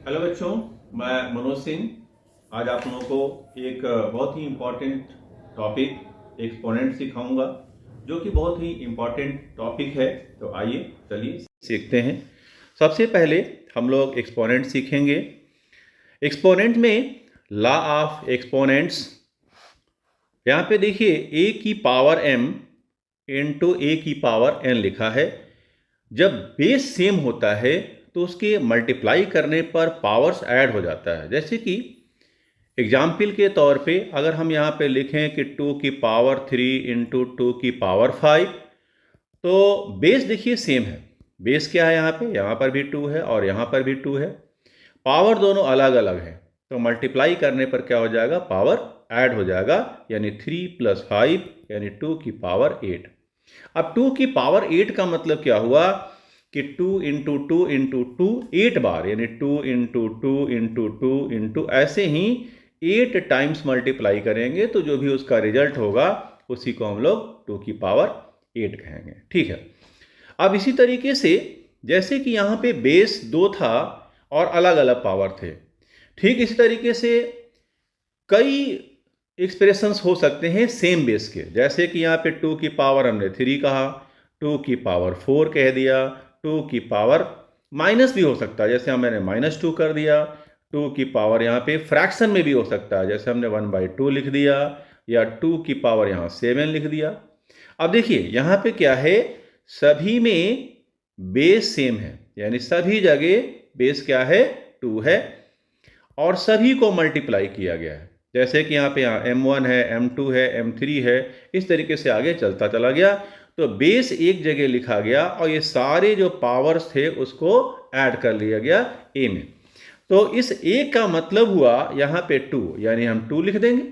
Hello बच्चों, मैं मनोज सिंह आज आप लोगों को एक बहुत ही इम्पोर्टेंट टॉपिक एक्सपोनेंट सिखाऊंगा जो कि बहुत ही इम्पोर्टेंट टॉपिक है। तो आइए चलिए सीखते हैं। सबसे पहले हम लोग एक्सपोनेंट सीखेंगे। एक्सपोनेंट में लॉ ऑफ एक्सपोनेंट्स, यहाँ पे देखिए a की पावर m इंटू a की पावर n लिखा है। जब बेस सेम होता है तो उसके मल्टीप्लाई करने पर पावर्स ऐड हो जाता है। जैसे कि एग्जाम्पल के तौर पे अगर हम यहाँ पे लिखें कि 2 की पावर 3 इंटू 2 की पावर 5, तो बेस देखिए सेम है। बेस क्या है यहाँ पर भी 2 है और यहाँ पर भी 2 है। पावर दोनों अलग अलग है, तो मल्टीप्लाई करने पर क्या हो जाएगा, पावर ऐड हो जाएगा, यानी 3 + 5 यानी 2 की पावर 8। अब 2 की पावर 8 का मतलब क्या हुआ कि 2 इंटू 2 इंटू 2 8 बार, यानी 2 इंटू 2 इंटू 2 इंटू ऐसे ही 8 टाइम्स मल्टीप्लाई करेंगे तो जो भी उसका रिजल्ट होगा उसी को हम लोग 2 की पावर 8 कहेंगे। ठीक है। अब इसी तरीके से जैसे कि यहाँ पे बेस 2 था और अलग अलग पावर थे, ठीक इसी तरीके से कई एक्सप्रेशंस हो सकते हैं सेम बेस के। जैसे कि यहाँ पे 2 की पावर हमने 3 कहा, 2 की पावर 4 कह दिया, 2 की पावर माइनस भी हो सकता है, जैसे मैंने -2 कर दिया। 2 की पावर यहाँ पे फ्रैक्शन में भी हो सकता है, जैसे हमने 1/2 लिख दिया, या 2 की पावर यहाँ 7 लिख दिया। अब देखिए यहाँ पे क्या है, सभी में बेस सेम है, यानी सभी जगह बेस क्या है, 2 है और सभी को मल्टीप्लाई किया गया है। जैसे कि यहाँ पे m1 है, m2 है, m3 है, इस तरीके से आगे चलता चला गया। तो बेस एक जगह लिखा गया और ये सारे जो पावर्स थे उसको ऐड कर लिया गया a में। तो इस a का मतलब हुआ यहाँ पे 2, यानी हम 2 लिख देंगे।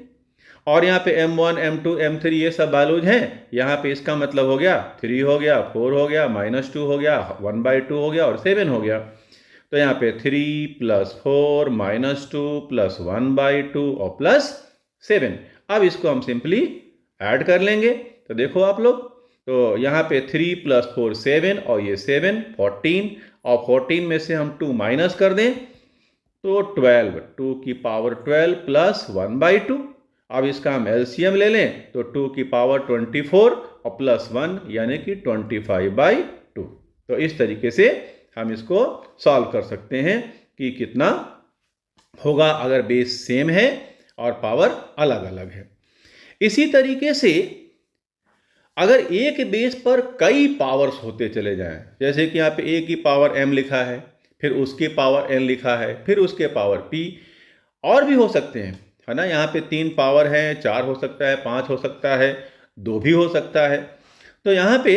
और यहाँ पे m1 m2 m3 ये सब वैल्यूज हैं, यहाँ पे इसका मतलब हो गया 3 हो गया, 4 हो गया, -2 हो गया, 1/2 हो गया और 7 हो गया। तो यहाँ पे 3 + 4 -2 + 1/2 और +7। अब इसको हम सिंपली ऐड कर लेंगे। तो देखो आप लोग, तो यहाँ पे 3 + 4 7 और ये 7 14, और 14 में से हम 2 माइनस कर दें तो 12, 2 की पावर 12 + 1/2। अब इसका हम एलसीएम ले लें तो 2 की पावर 24 और +1 यानी कि 25/2। तो इस तरीके से हम इसको सॉल्व कर सकते हैं कि कितना होगा अगर बेस सेम है और पावर अलग अलग है। इसी तरीके से अगर एक बेस पर कई पावर्स होते चले जाएं, जैसे कि यहाँ पे a की पावर m लिखा है, फिर उसके पावर n लिखा है, फिर उसके पावर p, और भी हो सकते हैं, है ना। यहाँ पे 3 पावर है, 4 हो सकता है, 5 हो सकता है, 2 भी हो सकता है। तो यहाँ पे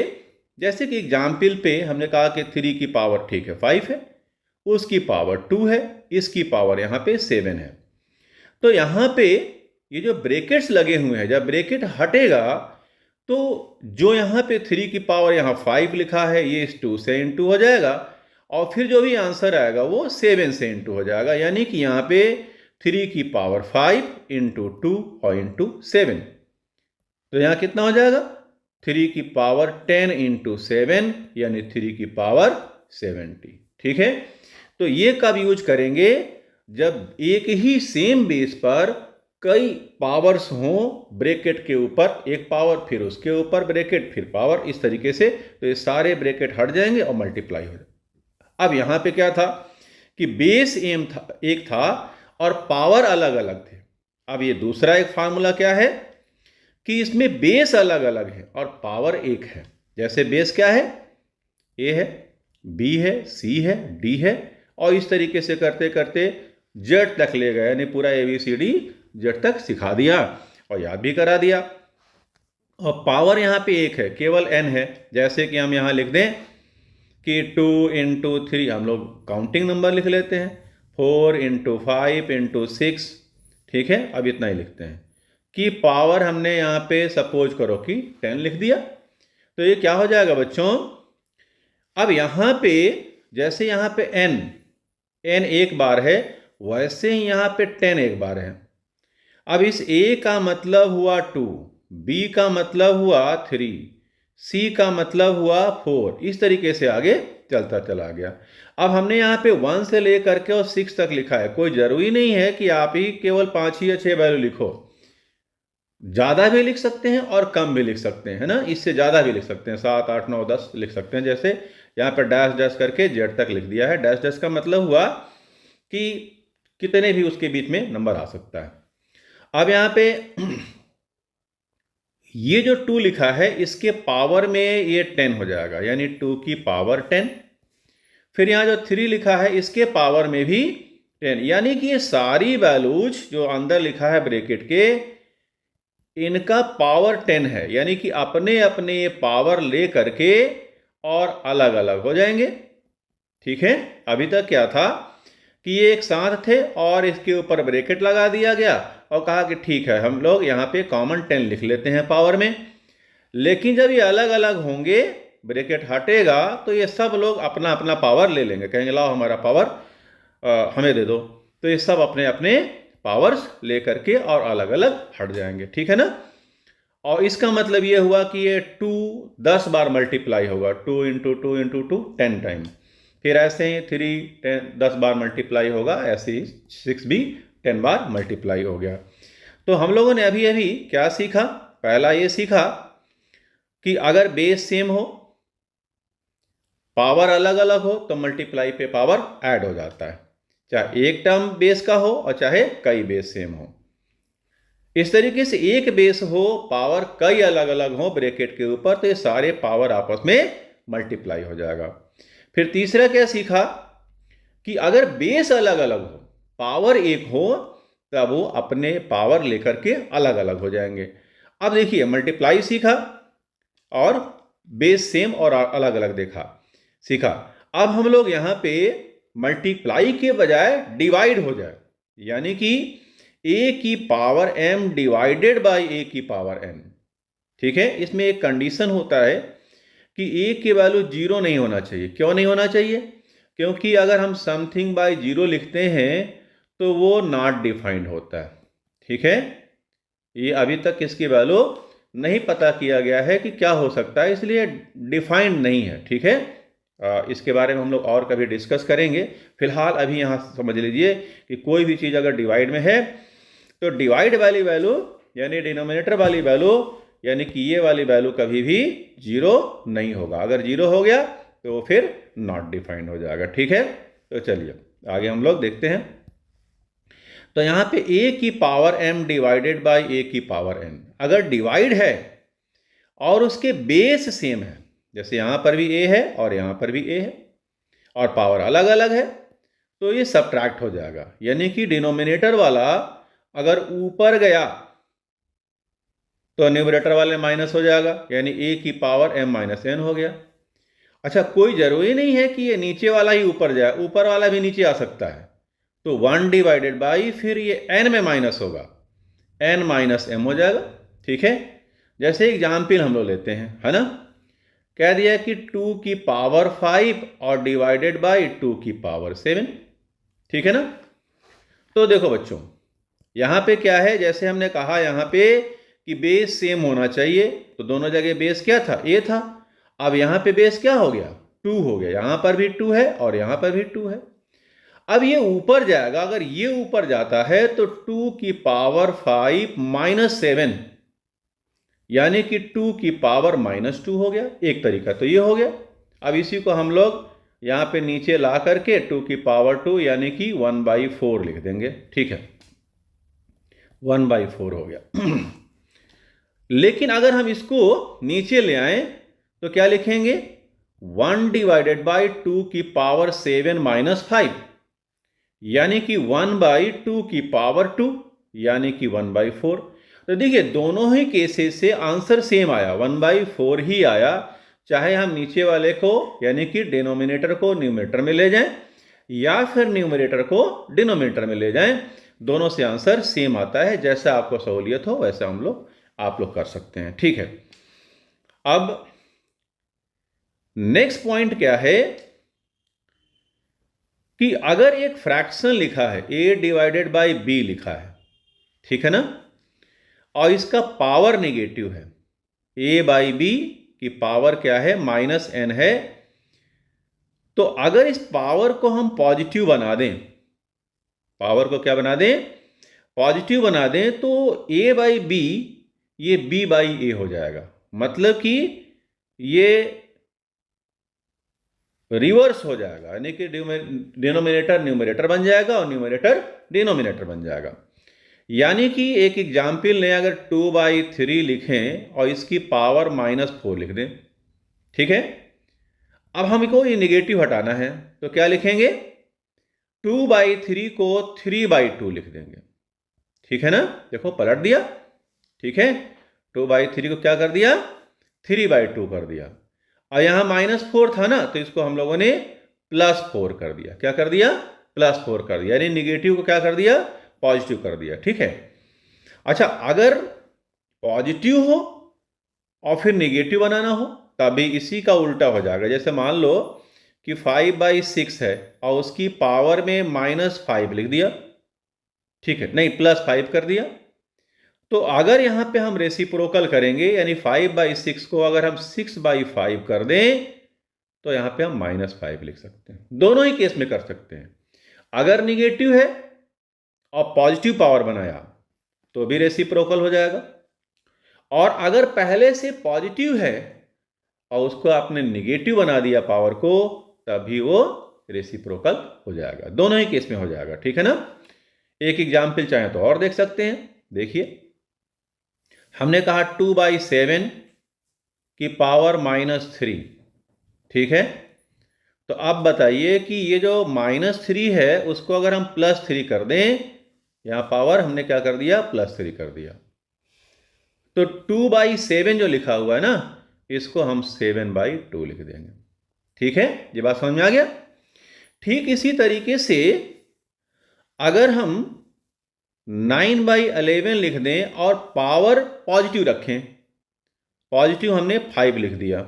जैसे कि एग्जाम्पल पे हमने कहा कि 3 की पावर ठीक है 5 है, उसकी पावर 2 है, इसकी पावर यहाँ पे 7 है। तो यहाँ पे ये जो ब्रैकेट्स लगे हुए हैं, जब ब्रैकेट हटेगा तो जो यहाँ पे 3 की पावर यहाँ 5 लिखा है ये इस 2 से इंटू हो जाएगा, और फिर जो भी आंसर आएगा वो 7 से इंटू हो जाएगा, यानी कि यहाँ पे 3 की पावर 5 इंटू 2 और इंटू 7। तो यहाँ कितना हो जाएगा, 3 की पावर 10 इंटू 7 यानी 3 की पावर 70। ठीक है। तो ये कब यूज करेंगे, जब एक ही सेम बेस पर कई पावर्स हों, ब्रैकेट के ऊपर एक पावर, फिर उसके ऊपर ब्रैकेट, फिर पावर, इस तरीके से। तो ये सारे ब्रैकेट हट जाएंगे और मल्टीप्लाई हो जाएगा। अब यहाँ पे क्या था कि बेस एक था और पावर अलग अलग थे। अब ये दूसरा एक फार्मूला क्या है कि इसमें बेस अलग अलग है और पावर एक है। जैसे बेस क्या है, a है, b है, c है, d है, और इस तरीके से करते करते z तक ले गए, यानी पूरा ABCD Z तक सिखा दिया और याद भी करा दिया। और पावर यहाँ पे एक है, केवल n है। जैसे कि हम यहाँ लिख दें कि 2 इंटू 3, हम लोग काउंटिंग नंबर लिख लेते हैं, 4 इंटू 5 इंटू 6, ठीक है। अब इतना ही लिखते हैं कि पावर हमने यहाँ पे सपोज करो कि 10 लिख दिया। तो ये क्या हो जाएगा बच्चों, अब यहाँ पे जैसे यहाँ पे n एक बार है, वैसे ही यहाँ पे 10 एक बार है। अब इस a का मतलब हुआ 2, b का मतलब हुआ 3, c का मतलब हुआ 4, इस तरीके से आगे चलता चला गया। अब हमने यहाँ पे 1 से लेकर के और 6 तक लिखा है, कोई ज़रूरी नहीं है कि आप ही केवल 5 ही या 6 वैल्यू लिखो, ज़्यादा भी लिख सकते हैं और कम भी लिख सकते हैं, है ना, इससे ज़्यादा भी लिख सकते हैं, 7, 8, 9, 10 लिख सकते हैं। जैसे यहाँ पर डैश डैश करके जेड तक लिख दिया है। डैश डैश का मतलब हुआ कि कितने भी उसके बीच में नंबर आ सकता है। अब यहाँ पे ये जो 2 लिखा है इसके पावर में ये 10 हो जाएगा, यानी 2 की पावर 10। फिर यहाँ जो 3 लिखा है इसके पावर में भी 10, यानी कि ये सारी वैल्यूज जो अंदर लिखा है ब्रैकेट के, इनका पावर 10 है, यानी कि अपने अपने पावर ले करके और अलग अलग हो जाएंगे। ठीक है, अभी तक क्या था कि ये एक साथ थे और इसके ऊपर ब्रैकेट लगा दिया गया और कहा कि ठीक है हम लोग यहाँ पे कॉमन 10 लिख लेते हैं पावर में। लेकिन जब ये अलग अलग होंगे, ब्रैकेट हटेगा, तो ये सब लोग अपना अपना पावर ले लेंगे, कहेंगे लाओ हमारा पावर हमें दे दो। तो ये सब अपने अपने पावर्स ले करके और अलग अलग हट जाएंगे। ठीक है ना। और इसका मतलब ये हुआ कि ये 2 10 बार मल्टीप्लाई होगा, 2 × 2 × 2 10 टाइम। फिर ऐसे ही 3 10 बार मल्टीप्लाई होगा, ऐसे ही 6 भी 10 बार मल्टीप्लाई हो गया। तो हम लोगों ने अभी अभी क्या सीखा? पहला ये सीखा कि अगर बेस सेम हो, पावर अलग अलग हो, तो मल्टीप्लाई पे पावर ऐड हो जाता है, चाहे एक टर्म बेस का हो और चाहे कई बेस सेम हो। इस तरीके से एक बेस हो, पावर कई अलग अलग हो ब्रैकेट के ऊपर, तो ये सारे पावर आपस में मल्टीप्लाई हो जाएगा। फिर तीसरा क्या सीखा कि अगर बेस अलग अलग हो, पावर एक हो, तब वो अपने पावर लेकर के अलग अलग हो जाएंगे। अब देखिए, मल्टीप्लाई सीखा और बेस सेम और अलग अलग सीखा। अब हम लोग यहाँ पे मल्टीप्लाई के बजाय डिवाइड हो जाए, यानी कि a की power m divided by a की पावर n। ठीक है, इसमें एक कंडीशन होता है कि a की वैल्यू 0 नहीं होना चाहिए। क्यों नहीं होना चाहिए? क्योंकि अगर हम समथिंग बाय 0 लिखते हैं तो वो नॉट डिफाइंड होता है। ठीक है, ये अभी तक इसकी वैल्यू नहीं पता किया गया है कि क्या हो सकता है, इसलिए डिफाइंड नहीं है। ठीक है, इसके बारे में हम लोग और कभी डिस्कस करेंगे। फिलहाल अभी यहाँ समझ लीजिए कि कोई भी चीज़ अगर डिवाइड में है तो डिवाइड वाली वैल्यू यानी डिनोमिनेटर वाली वैल्यू, यानी कि ये वाली वैल्यू कभी भी 0 नहीं होगा। अगर 0 हो गया तो फिर नॉट डिफाइंड हो जाएगा। ठीक है, तो चलिए आगे हम लोग देखते हैं। तो यहाँ पे a की power m divided by a की पावर n अगर डिवाइड है और उसके बेस सेम है, जैसे यहाँ पर भी a है और यहाँ पर भी a है और पावर अलग अलग है, तो ये सब्ट्रैक्ट हो जाएगा, यानी कि डिनोमिनेटर वाला अगर ऊपर गया तो न्यूमरेटर वाले माइनस हो जाएगा, यानी a की पावर m - n हो गया। अच्छा, कोई जरूरी नहीं है कि ये नीचे वाला ही ऊपर जाए, ऊपर वाला भी नीचे आ सकता है। तो 1 डिवाइडेड बाई फिर ये n में माइनस होगा, n - m हो जाएगा। ठीक है, जैसे एग्जाम्पल हम लोग लेते हैं, है ना, कह दिया कि 2 की पावर 5 और डिवाइडेड बाई 2 की पावर 7। ठीक है ना। तो देखो बच्चों, यहाँ पे क्या है, जैसे हमने कहा यहाँ पे कि बेस सेम होना चाहिए, तो दोनों जगह बेस क्या था? a था। अब यहाँ पे बेस क्या हो गया? 2 हो गया। यहाँ पर भी 2 है और यहाँ पर भी 2 है। अब ये ऊपर जाएगा, अगर ये ऊपर जाता है तो 2 की पावर 5 - 7, यानी कि 2 की पावर -2 हो गया। एक तरीका तो ये हो गया। अब इसी को हम लोग यहाँ पे नीचे ला करके 2 की पावर 2 यानी कि 1/4 लिख देंगे। ठीक है, 1/4 हो गया। लेकिन अगर हम इसको नीचे ले आए तो क्या लिखेंगे? 1 डिवाइडेड बाई 2 की पावर 7 - 5, यानी कि 1/2 की पावर 2 यानी कि 1/4। तो देखिए, दोनों ही केसेस से आंसर सेम आया, 1/4 ही आया, चाहे हम नीचे वाले को यानी कि डिनोमिनेटर को न्यूमरेटर में ले जाएं या फिर न्यूमरेटर को डिनोमिनेटर में ले जाएं, दोनों से आंसर सेम आता है। जैसा आपको सहूलियत हो वैसा आप लोग कर सकते हैं। ठीक है, अब नेक्स्ट पॉइंट क्या है कि अगर एक फ्रैक्शन लिखा है, a डिवाइडेड बाई b लिखा है, ठीक है ना, और इसका पावर नेगेटिव है, a बाई b की पावर क्या है? -n है, तो अगर इस पावर को हम पॉजिटिव बना दें, पावर को क्या बना दें, पॉजिटिव बना दें, तो a बाई बी ये b बाई ए हो जाएगा। मतलब कि ये रिवर्स हो जाएगा, यानी कि डिनोमिनेटर न्यूमरेटर बन जाएगा और न्यूमरेटर डिनोमिनेटर बन जाएगा। यानी कि एक एग्जाम्पल ने अगर 2/3 लिखें और इसकी पावर -4 लिख दें, ठीक है। अब हमको ये निगेटिव हटाना है, तो क्या लिखेंगे, 2/3 को 3/2 लिख देंगे, ठीक है ना। देखो पलट दिया, ठीक है, 2/3 को क्या कर दिया, 3/2 कर दिया। और यहां -4 था ना, तो इसको हम लोगों ने +4 कर दिया। क्या कर दिया, +4 कर दिया, यानी निगेटिव को क्या कर दिया, पॉजिटिव कर दिया, ठीक है। अच्छा, अगर पॉजिटिव हो और फिर निगेटिव बनाना हो तभी इसी का उल्टा हो जाएगा। जैसे मान लो कि 5/6 है और उसकी पावर में -5 लिख दिया, ठीक है, नहीं +5 कर दिया। तो अगर यहां पे हम रेसिप्रोकल करेंगे, यानी 5/6 को अगर हम 6/5 कर दें, तो यहां पे हम -5 लिख सकते हैं। दोनों ही केस में कर सकते हैं। अगर निगेटिव है और पॉजिटिव पावर बनाया तो भी रेसिप्रोकल हो जाएगा, और अगर पहले से पॉजिटिव है और उसको आपने निगेटिव बना दिया पावर को, तभी वो रेसिप्रोकल हो जाएगा। दोनों ही केस में हो जाएगा, ठीक है ना। एक एग्जाम्पल चाहे तो और देख सकते हैं। देखिए, हमने कहा 2/7 की पावर -3, ठीक है। तो अब बताइए कि ये जो -3 है उसको अगर हम +3 कर दें, यहां पावर हमने क्या कर दिया, +3 कर दिया, तो 2/7 जो लिखा हुआ है ना, इसको हम 7/2 लिख देंगे, ठीक है। ये बात समझ में आ गया। ठीक इसी तरीके से अगर हम 9/11 लिख दें और पावर पॉजिटिव रखें, पॉजिटिव हमने 5 लिख दिया,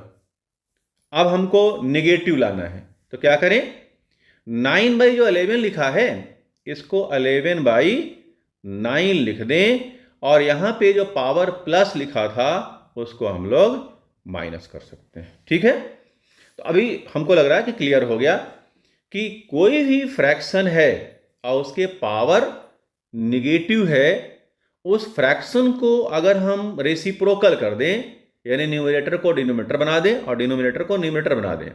अब हमको निगेटिव लाना है, तो क्या करें, 9/11 लिखा है इसको 11/9 लिख दें, और यहां पे जो पावर प्लस लिखा था उसको हम लोग माइनस कर सकते हैं, ठीक है। तो अभी हमको लग रहा है कि क्लियर हो गया कि कोई भी फ्रैक्शन है और उसके पावर निगेटिव है, उस फ्रैक्शन को अगर हम रेसिप्रोकल कर दें, यानी न्यूमरेटर को डिनोमिनेटर बना दें और डिनोमिनेटर को न्यूमरेटर बना दें,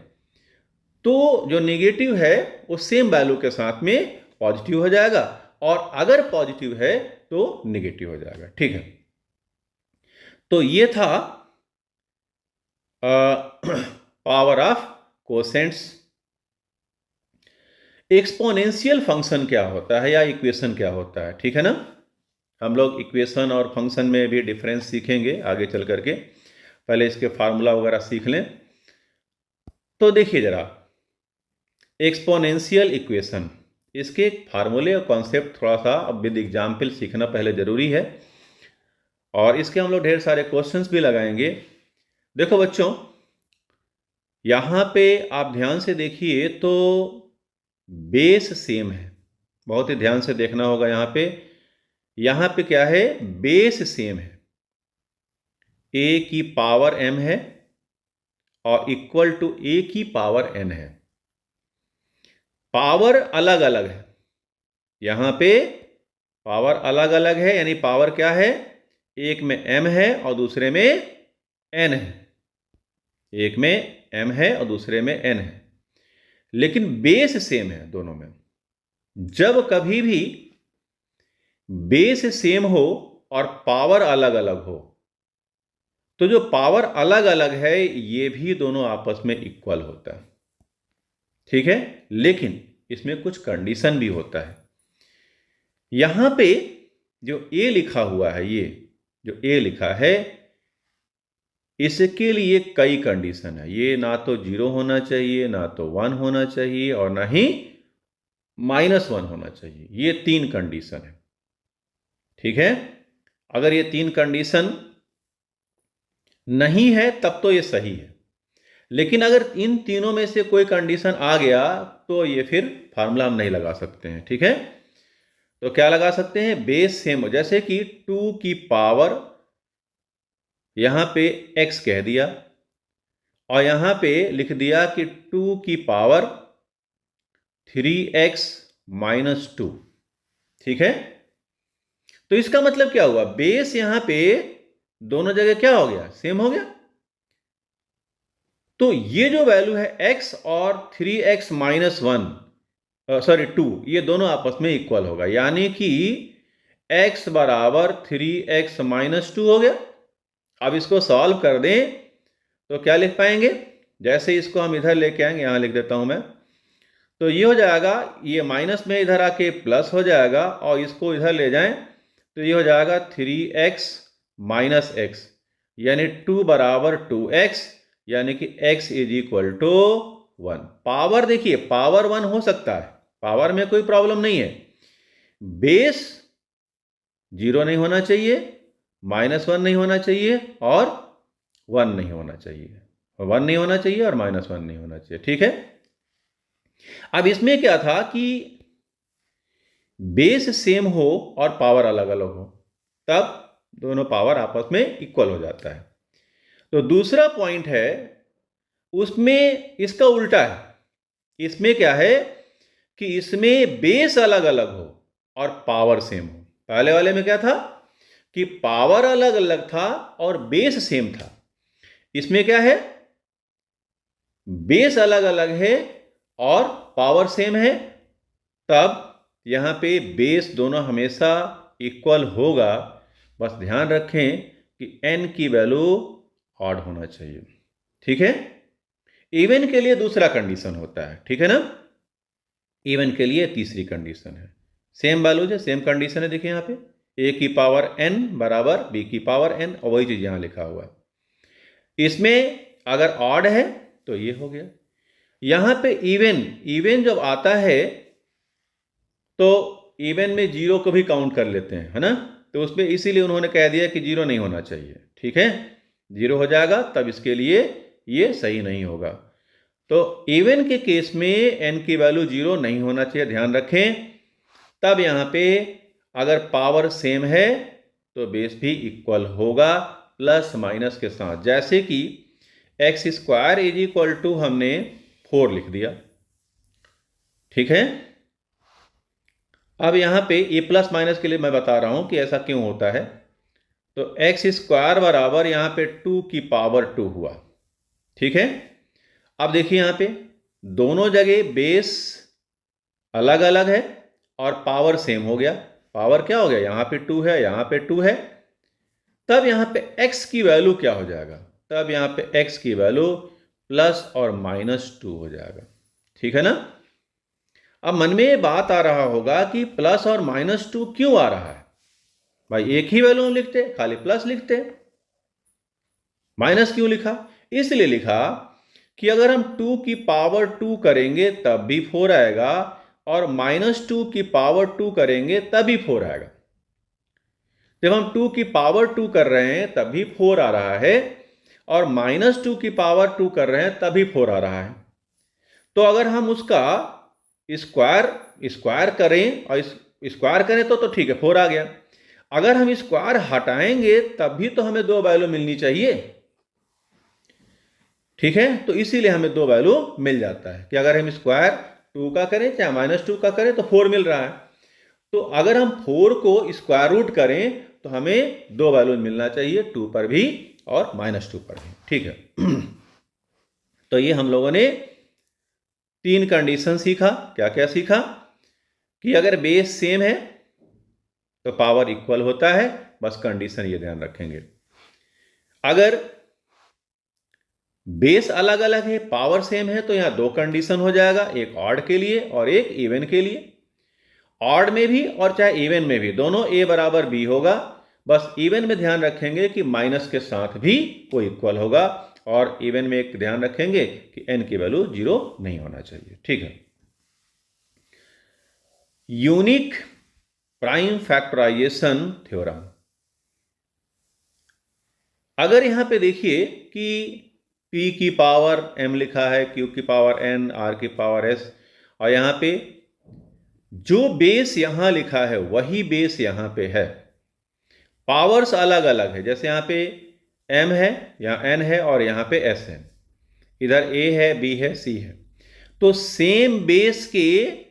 तो जो निगेटिव है वो सेम वैल्यू के साथ में पॉजिटिव हो जाएगा, और अगर पॉजिटिव है तो निगेटिव हो जाएगा, ठीक है। तो ये था पावर ऑफ कोसेंट्स। एक्सपोनेंशियल फंक्शन क्या होता है या इक्वेशन क्या होता है, ठीक है ना। हम लोग इक्वेशन और फंक्शन में भी डिफरेंस सीखेंगे आगे चल करके, पहले इसके फार्मूला वगैरह सीख लें। तो देखिए जरा, एक्सपोनेंशियल इक्वेशन, इसके फार्मूले और कॉन्सेप्ट थोड़ा सा अब विद एग्जाम्पल सीखना पहले जरूरी है, और इसके हम लोग ढेर सारे क्वेश्चंस भी लगाएंगे। देखो बच्चों, यहां पे आप ध्यान से देखिए तो बेस सेम है, बहुत ही ध्यान से देखना होगा। यहां पे क्या है, बेस सेम है, a की पावर m है और इक्वल टू a की पावर n है। पावर अलग अलग है, यहां पे पावर अलग अलग है, यानी पावर क्या है, एक में m है और दूसरे में n है, एक में m है और दूसरे में n है, लेकिन बेस सेम है दोनों में। जब कभी भी बेस सेम हो और पावर अलग अलग हो, तो जो पावर अलग अलग है ये भी दोनों आपस में इक्वल होता है, ठीक है। लेकिन इसमें कुछ कंडीशन भी होता है। यहां पे जो a लिखा हुआ है, ये जो a लिखा है, इसके लिए कई कंडीशन है। ये ना तो 0 होना चाहिए, ना तो 1 होना चाहिए, और ना ही -1 होना चाहिए। ये 3 कंडीशन है, ठीक है। अगर ये 3 कंडीशन नहीं है तब तो ये सही है, लेकिन अगर इन तीनों में से कोई कंडीशन आ गया तो ये फिर फार्मूला हम नहीं लगा सकते हैं, ठीक है। तो क्या लगा सकते हैं, बेस सेम हो, जैसे कि 2 की पावर यहां पे x कह दिया और यहां पे लिख दिया कि 2 की पावर 3x माइनस 2। ठीक है, तो इसका मतलब क्या हुआ, बेस यहां पे दोनों जगह क्या हो गया, सेम हो गया। तो ये जो वैल्यू है x और 3x माइनस 1 2, ये दोनों आपस में इक्वल होगा, यानी कि x बराबर 3x माइनस 2 हो गया। अब इसको सॉल्व कर दें तो क्या लिख पाएंगे, जैसे इसको हम इधर लेके आएंगे, यहां लिख देता हूं मैं, तो ये हो जाएगा, ये माइनस में इधर आके प्लस हो जाएगा, और इसको इधर ले जाएं तो ये हो जाएगा 3x माइनस एक्स, यानी 2 बराबर 2x, यानी कि x is equal to 1। Power देखिए, पावर 1 हो सकता है, पावर में कोई प्रॉब्लम नहीं है, बेस 0 नहीं होना चाहिए, -1 नहीं होना चाहिए, और 1 नहीं होना चाहिए, 1 नहीं होना चाहिए और -1 नहीं होना चाहिए। ठीक है, अब इसमें क्या था कि बेस सेम हो और पावर अलग अलग हो, तब दोनों पावर आपस में इक्वल हो जाता है। तो दूसरा पॉइंट है, उसमें इसका उल्टा है, इसमें क्या है कि इसमें बेस अलग अलग हो और पावर सेम हो। पहले वाले में क्या था कि पावर अलग अलग था और बेस सेम था, इसमें क्या है, बेस अलग अलग है और पावर सेम है, तब यहां पे बेस दोनों हमेशा इक्वल होगा। बस ध्यान रखें कि n की वैल्यू ऑड होना चाहिए। ठीक है, इवन के लिए दूसरा कंडीशन होता है, ठीक है ना, इवन के लिए तीसरी कंडीशन है, सेम वैल्यूज है, सेम कंडीशन है, देखिए यहां पे a की पावर n बराबर b की पावर n, और वही चीज यहां लिखा हुआ है। इसमें अगर ऑड है तो ये हो गया, यहां पे इवन जब आता है तो इवन में 0 को भी काउंट कर लेते हैं, है ना, तो उसमें इसीलिए उन्होंने कह दिया कि 0 नहीं होना चाहिए। ठीक है, 0 हो जाएगा तब इसके लिए ये सही नहीं होगा। तो इवन के केस में n की वैल्यू 0 नहीं होना चाहिए, ध्यान रखें। तब यहां पे अगर पावर सेम है तो बेस भी इक्वल होगा प्लस माइनस के साथ, जैसे कि x square is equal to हमने 4 लिख दिया। ठीक है, अब यहां पे ये प्लस माइनस के लिए मैं बता रहा हूं कि ऐसा क्यों होता है। तो x स्क्वायर बराबर यहां पे 2 की पावर 2 हुआ। ठीक है, अब देखिए यहां पे दोनों जगह बेस अलग अलग है और पावर सेम हो गया। पावर क्या हो गया, यहां पे 2 है, यहां पे 2 है, तब यहां पे x की वैल्यू क्या हो जाएगा, तब यहां पे x की वैल्यू प्लस और -2 हो जाएगा। ठीक है ना, अब मन में ये बात आ रहा होगा कि प्लस और -2 क्यों आ रहा है, भाई एक ही वैल्यू लिखते, खाली प्लस लिखते, माइनस क्यों लिखा। इसलिए लिखा कि अगर हम 2 की पावर 2 करेंगे तब भी 4 आएगा, और -2 की पावर 2 करेंगे तब भी 4 आएगा। जब हम 2 की पावर 2 कर रहे हैं तब भी 4 आ रहा है, और -2 की पावर 2 कर रहे हैं तब भी 4 आ रहा है। तो अगर हम उसका स्क्वायर करें और स्क्वायर करें तो ठीक है, 4 आ गया। अगर हम स्क्वायर हटाएंगे तब भी तो हमें 2 वैल्यू मिलनी चाहिए। ठीक है, तो इसीलिए हमें 2 वैल्यू मिल जाता है कि अगर हम स्क्वायर 2 का करें चाहे -2 का करें तो 4 मिल रहा है। तो अगर हम 4 को स्क्वायर रूट करें तो हमें 2 वैल्यू मिलना चाहिए, 2 पर भी और -2 पर भी। ठीक है, तो ये हम लोगों ने 3 कंडीशन सीखा। क्या क्या सीखा कि अगर बेस सेम है तो पावर इक्वल होता है, बस कंडीशन ये ध्यान रखेंगे। अगर बेस अलग अलग है, पावर सेम है, तो यहां 2 कंडीशन हो जाएगा, एक ऑड के लिए और एक इवन के लिए। ऑड में भी और चाहे इवन में भी दोनों a बराबर b होगा, बस इवन में ध्यान रखेंगे कि माइनस के साथ भी वो इक्वल होगा, और इवन में एक ध्यान रखेंगे कि n की वैल्यू 0 नहीं होना चाहिए। ठीक है, यूनिक प्राइम फैक्टराइजेशन थ्योरम। अगर यहां पे देखिए कि p की पावर m लिखा है, q की पावर n, r की पावर s, और यहां पे जो बेस यहां लिखा है वही बेस यहां पे है, पावर्स अलग अलग है, जैसे यहां पे m है, यहां n है और यहां पे s है, इधर a है, b है, c है, तो सेम बेस के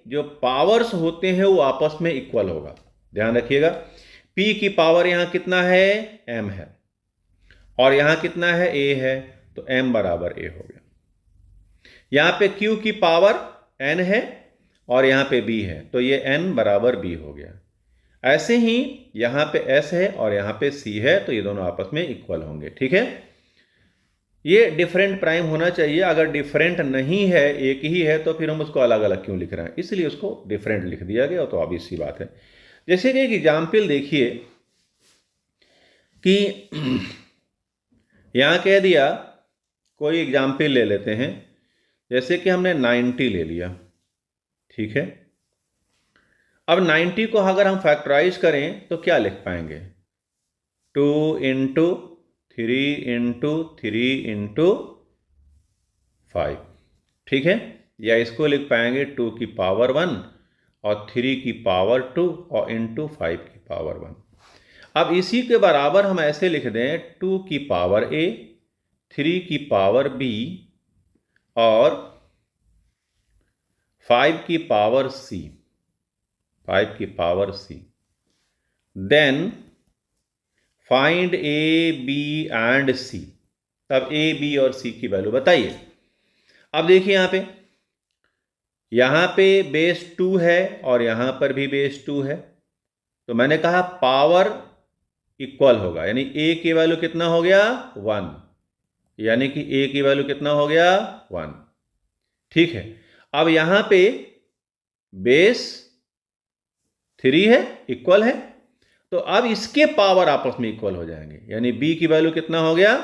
जो पावर्स होते हैं वो आपस में इक्वल होगा। ध्यान रखिएगा, p की पावर यहां कितना है, m है, और यहां कितना है, a है, तो m बराबर a हो गया। यहां पे q की पावर n है और यहां पे b है, तो ये n बराबर b हो गया। ऐसे ही यहां पे s है और यहां पे c है, तो ये दोनों आपस में इक्वल होंगे। ठीक है, ये डिफरेंट प्राइम होना चाहिए। अगर डिफरेंट नहीं है, एक ही है, तो फिर हम उसको अलग अलग क्यों लिख रहे हैं, इसलिए उसको डिफरेंट लिख दिया गया। तो ऑब्वियस सी बात है। जैसे कि एक एग्जाम्पल देखिए कि यहां कह दिया, कोई एग्जाम्पल ले लेते हैं, जैसे कि हमने 90 ले लिया। ठीक है, अब 90 को अगर हम फैक्टराइज करें तो क्या लिख पाएंगे, 2 इंटू 3 इंटू 3 इंटू 5। ठीक है, या इसको लिख पाएंगे 2 की पावर 1 और 3 की पावर 2 और इंटू 5 की पावर 1। अब इसी के बराबर हम ऐसे लिख दें 2 की पावर a, 3 की पावर b और 5 की पावर c, 5 की power c। Then find a, b and c। तब a, b और c की वैल्यू बताइए। अब देखिए यहां पे बेस 2 है और यहां पर भी बेस 2 है, तो मैंने कहा पावर इक्वल होगा, यानी a की वैल्यू कितना हो गया, 1, यानी कि a की वैल्यू कितना हो गया, 1। ठीक है, अब यहां पे बेस 3 है, इक्वल है, तो अब इसके पावर आपस में इक्वल हो जाएंगे, यानी b की वैल्यू कितना हो गया,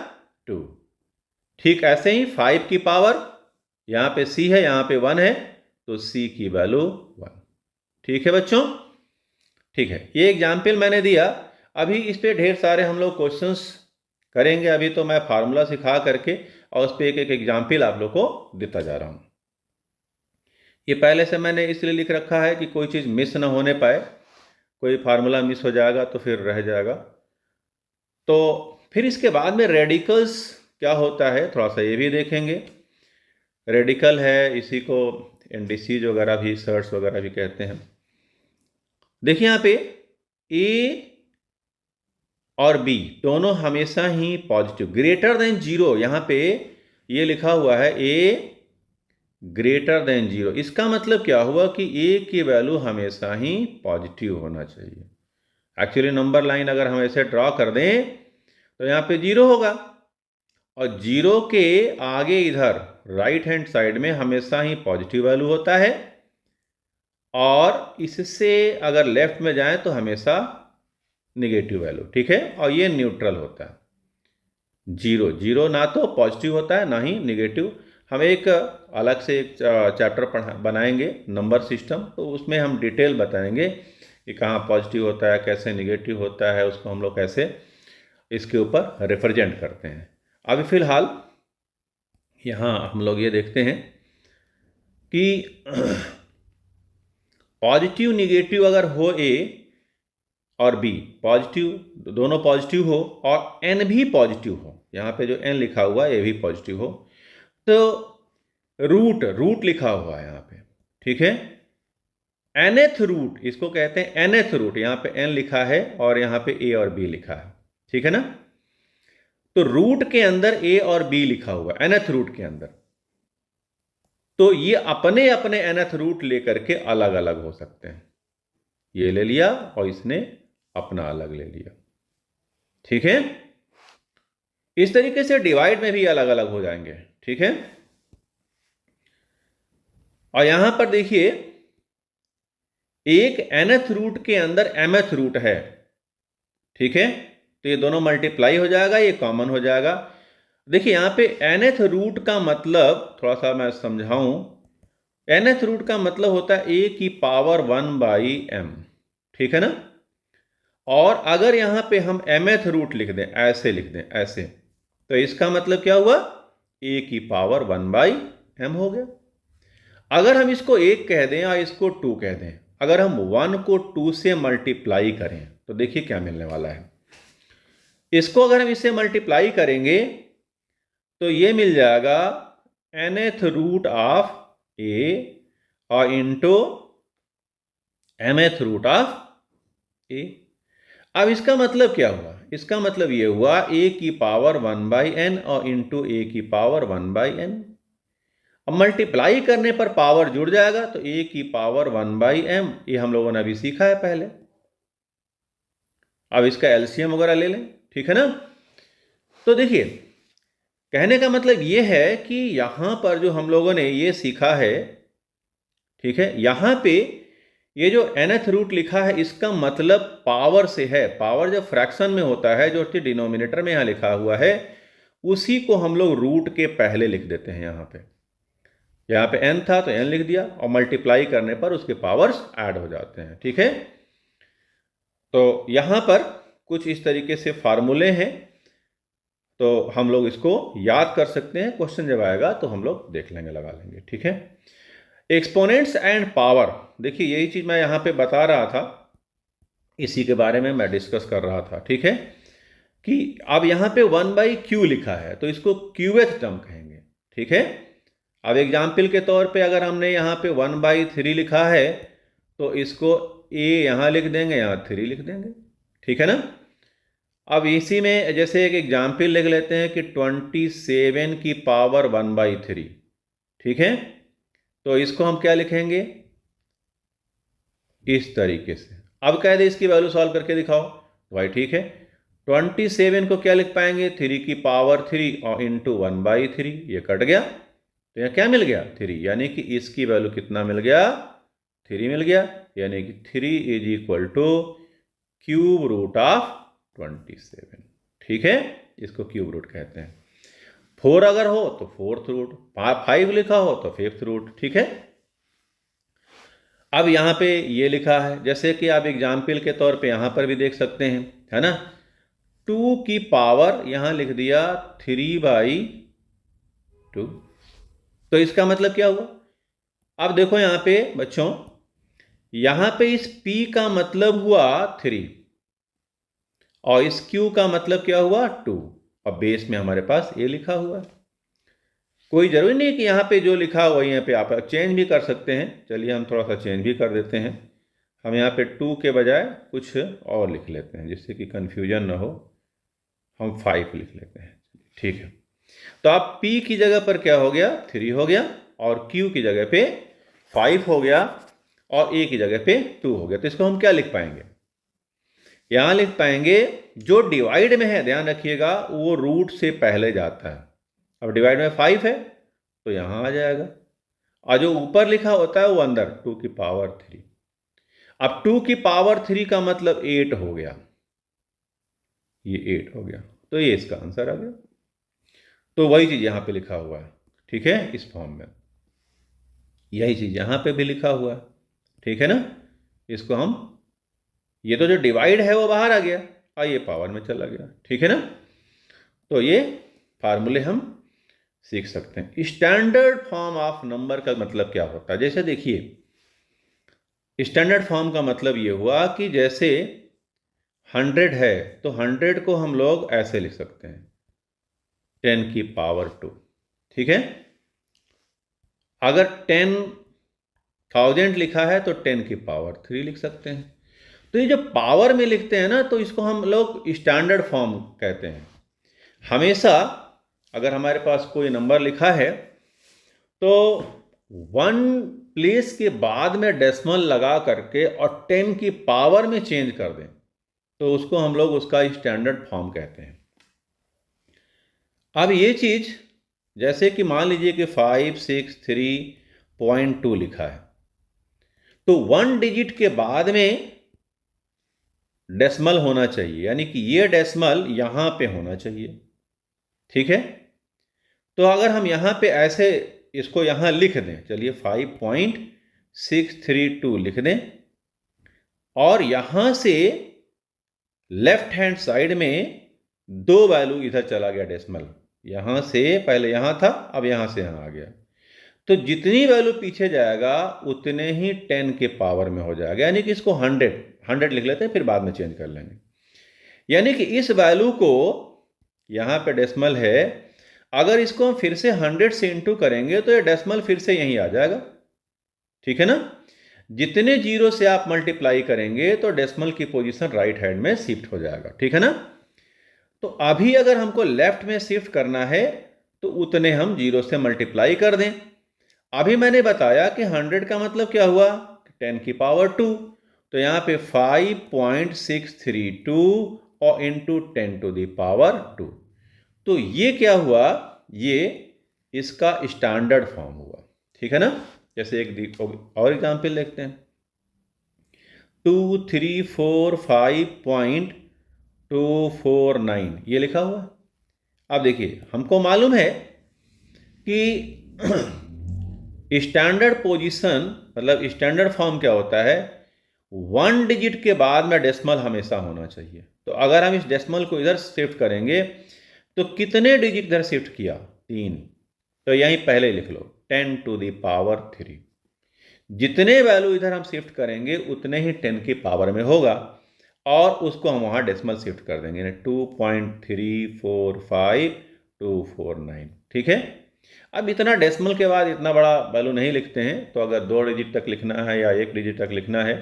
2। ठीक ऐसे ही 5 की पावर, यहां पे c है, यहां पे 1 है, तो c की वैल्यू 1। ठीक है बच्चों, ठीक है, ये एग्जाम्पल मैंने दिया। अभी इस पे ढेर सारे हम लोग क्वेश्चंस करेंगे। अभी तो मैं फार्मूला सिखा करके और उस पर एक एक एग्जाम्पल आप लोग को देता जा रहा हूं। ये पहले से मैंने इसलिए लिख रखा है कि कोई चीज़ मिस ना होने पाए, कोई फार्मूला मिस हो जाएगा तो फिर रह जाएगा। तो फिर इसके बाद में रेडिकल्स क्या होता है, थोड़ा सा ये भी देखेंगे। रेडिकल है, इसी को इंडिसीज वगैरह भी, सर्ट्स वगैरह भी कहते हैं। देखिए यहाँ पे ए और बी दोनों हमेशा ही पॉजिटिव, ग्रेटर देन 0। यहाँ पे ये लिखा हुआ है ए ग्रेटर देन 0। इसका मतलब क्या हुआ कि ए की वैल्यू हमेशा ही पॉजिटिव होना चाहिए। एक्चुअली नंबर लाइन अगर हम ऐसे ड्रॉ कर दें तो यहाँ पे 0 होगा, और 0 के आगे इधर राइट हैंड साइड में हमेशा ही पॉजिटिव वैल्यू होता है, और इससे अगर लेफ्ट में जाएं तो हमेशा निगेटिव वैल्यू। ठीक है, और ये न्यूट्रल होता है। 0 ना तो पॉजिटिव होता है ना ही निगेटिव। हम एक अलग से एक चैप्टर बनाएंगे नंबर सिस्टम, तो उसमें हम डिटेल बताएंगे कि कहाँ पॉजिटिव होता है, कैसे निगेटिव होता है, उसको हम लोग कैसे इसके ऊपर रिप्रेजेंट करते हैं। अभी फिलहाल यहाँ हम लोग ये देखते हैं कि पॉजिटिव निगेटिव अगर हो ए और बी, पॉजिटिव दोनों पॉजिटिव हो और एन भी पॉजिटिव हो, यहाँ पे जो एन लिखा हुआ है ये भी पॉजिटिव हो, तो रूट लिखा हुआ है यहाँ पे। ठीक है, nth रूट इसको कहते हैं, nth रूट, यहाँ पे n लिखा है और यहाँ पे a और b लिखा है। ठीक है ना, तो रूट के अंदर a और b लिखा हुआ है, nth रूट के अंदर, तो ये अपने अपने nth रूट लेकर के अलग अलग हो सकते हैं। ये ले लिया और इसने अपना अलग ले लिया। ठीक है, इस तरीके से डिवाइड में भी अलग अलग हो जाएंगे। ठीक है, और यहां पर देखिए एक nth रूट के अंदर mth रूट है। ठीक है, तो ये दोनों मल्टीप्लाई हो जाएगा, ये कॉमन हो जाएगा। देखिए यहां पे nth रूट का मतलब, थोड़ा सा मैं समझाऊं, nth रूट का मतलब होता है a की पावर 1/m। ठीक है ना, और अगर यहां पे हम mth रूट लिख दें, ऐसे लिख दें ऐसे, तो इसका मतलब क्या हुआ, a की पावर 1/m हो गया। अगर हम इसको 1 कह दें और इसको 2 कह दें, अगर हम 1 को 2 से मल्टीप्लाई करें तो देखिए क्या मिलने वाला है। इसको अगर हम इससे मल्टीप्लाई करेंगे तो ये मिल जाएगा nth रूट ऑफ ए और इंटू mth रूट ऑफ ए। अब इसका मतलब क्या हुआ? इसका मतलब ये हुआ a की पावर 1/n और इंटू a की पावर 1/n। अब मल्टीप्लाई करने पर पावर जुड़ जाएगा तो a की पावर 1/m, ये हम लोगों ने अभी सीखा है पहले। अब इसका एलसीएम वगैरह ले लें, ठीक है ना। तो देखिए, कहने का मतलब ये है कि यहां पर जो हम लोगों ने ये सीखा है, ठीक है, यहां पे ये जो nth रूट लिखा है इसका मतलब पावर से है। पावर जब फ्रैक्शन में होता है, जो डिनोमिनेटर में यहां लिखा हुआ है, उसी को हम लोग रूट के पहले लिख देते हैं। यहां पे n था तो n लिख दिया और मल्टीप्लाई करने पर उसके पावर्स ऐड हो जाते हैं, ठीक है। तो यहां पर कुछ इस तरीके से फार्मूले हैं, तो हम लोग इसको याद कर सकते हैं। क्वेश्चन जब आएगा तो हम लोग देख लेंगे, लगा लेंगे, ठीक है। एक्सपोनेंट्स एंड पावर, देखिए यही चीज मैं यहां पे बता रहा था, इसी के बारे में मैं डिस्कस कर रहा था, ठीक है। कि अब यहां पे 1/q लिखा है तो इसको क्यूएथ टर्म कहेंगे, ठीक है। अब एग्जाम्पल के तौर पे अगर हमने यहाँ पे 1/3 लिखा है तो इसको a यहाँ लिख देंगे, यहाँ 3 लिख देंगे, ठीक है ना। अब इसी में जैसे एक एग्जाम्पल लिख लेते हैं कि 27 की पावर 1/3, ठीक है। तो इसको हम क्या लिखेंगे? इस तरीके से। अब कह दे इसकी वैल्यू सॉल्व करके दिखाओ, तो भाई ठीक है, 27 को क्या लिख पाएंगे? 3 की पावर 3 और इंटू 1/3, ये कट गया तो यहाँ क्या मिल गया? 3, यानी कि इसकी वैल्यू कितना मिल गया? 3 मिल गया, यानी कि 3 is equal to cube root of 27, ठीक है। इसको क्यूब रूट कहते हैं। 4 अगर हो तो 4th रूट, 5 लिखा हो तो 5th रूट, ठीक है। अब यहां पे ये लिखा है, जैसे कि आप एग्जाम्पल के तौर पे यहां पर भी देख सकते हैं, है ना। 2 की पावर यहां लिख दिया 3/2, तो इसका मतलब क्या हुआ? अब देखो यहां पे बच्चों, यहां पे इस p का मतलब हुआ 3 और इस q का मतलब क्या हुआ? 2, और बेस में हमारे पास ये लिखा हुआ है। कोई जरूरी नहीं कि यहाँ पे जो लिखा हुआ यहाँ पे आप चेंज भी कर सकते हैं। चलिए हम थोड़ा सा चेंज भी कर देते हैं। हम यहाँ पे 2 के बजाय कुछ और लिख लेते हैं, जिससे कि कंफ्यूजन ना हो। हम 5 लिख लेते हैं, ठीक है। तो आप P की जगह पर क्या हो गया? 3 हो गया, और Q की जगह पे 5 हो गया, और A की जगह पे 2 हो गया। तो इसको हम क्या लिख पाएंगे? यहां लिख पाएंगे, जो डिवाइड में है ध्यान रखिएगा वो रूट से पहले जाता है। अब डिवाइड में 5 है तो यहां आ जाएगा, और जो ऊपर लिखा होता है वो अंदर 2 की पावर 3। अब 2 की पावर 3 का मतलब 8 हो गया, ये 8 हो गया, तो ये इसका आंसर आ गया। तो वही चीज यहां पे लिखा हुआ है, ठीक है, इस फॉर्म में। यही चीज यहां पे भी लिखा हुआ है, ठीक है ना। इसको हम, ये तो जो डिवाइड है वो बाहर आ गया और ये पावर में चला गया, ठीक है ना। तो ये फार्मूले हम सीख सकते हैं। स्टैंडर्ड फॉर्म ऑफ नंबर का मतलब क्या होता है? जैसे देखिए, स्टैंडर्ड फॉर्म का मतलब ये हुआ कि जैसे 100 है तो 100 को हम लोग ऐसे लिख सकते हैं 10 की पावर 2, ठीक है। अगर 10,000 लिखा है तो 10 की पावर 3 लिख सकते हैं। तो ये जो पावर में लिखते हैं ना, तो इसको हम लोग स्टैंडर्ड फॉर्म कहते हैं। हमेशा अगर हमारे पास कोई नंबर लिखा है तो 1 प्लेस के बाद में डेसिमल लगा करके और 10 की पावर में चेंज कर दें तो उसको हम लोग उसका स्टैंडर्ड फॉर्म कहते हैं। अब ये चीज, जैसे कि मान लीजिए कि 563.2 लिखा है, तो 1 डिजिट के बाद में डेसिमल होना चाहिए, यानी कि ये डेसिमल यहां पे होना चाहिए, ठीक है। तो अगर हम यहां पे ऐसे इसको यहां लिख दें, चलिए 5.632 लिख दें, और यहां से लेफ्ट हैंड साइड में 2 वैल्यू इधर चला गया डेसिमल, यहां से पहले यहां था, अब यहां से यहां आ गया, तो जितनी वैल्यू पीछे जाएगा उतने ही 10 के पावर में हो जाएगा। यानी कि इसको 100 लिख लेते हैं, फिर बाद में चेंज कर लेंगे। यानी कि इस वैल्यू को, यहां पे डेसिमल है, अगर इसको हम फिर से 100 से इंटू करेंगे तो ये डेसिमल फिर से यहीं आ जाएगा, ठीक है ना। जितने जीरो से आप मल्टीप्लाई करेंगे तो डेसिमल की पोजीशन राइट हैंड में शिफ्ट हो जाएगा, ठीक है ना। तो अभी अगर हमको लेफ्ट में शिफ्ट करना है तो उतने हम जीरो से मल्टीप्लाई कर दें। अभी मैंने बताया कि 100 का मतलब क्या हुआ, 10 की पावर 2, तो यहाँ पे 5.632 और इंटू 10 टू द पावर 2। तो ये क्या हुआ, ये इसका स्टैंडर्ड फॉर्म हुआ, ठीक है ना। जैसे एक और एग्जाम्पल देखते हैं, 2345.249 ये लिखा हुआ। अब देखिए हमको मालूम है कि स्टैंडर्ड पोजीशन मतलब स्टैंडर्ड फॉर्म क्या होता है, 1 डिजिट के बाद में डेसिमल हमेशा होना चाहिए। तो अगर हम इस डेसिमल को इधर शिफ्ट करेंगे तो कितने डिजिट इधर शिफ्ट किया, 3, तो यहीं पहले लिख लो 10 टू द पावर 3। जितने वैल्यू इधर हम शिफ्ट करेंगे उतने ही 10 की पावर में होगा और उसको हम वहां डेसिमल शिफ्ट कर देंगे 2.345249, ठीक है। अब इतना डेसिमल के बाद इतना बड़ा वैल्यू नहीं लिखते हैं, तो अगर 2 डिजिट तक लिखना है या 1 डिजिट तक लिखना है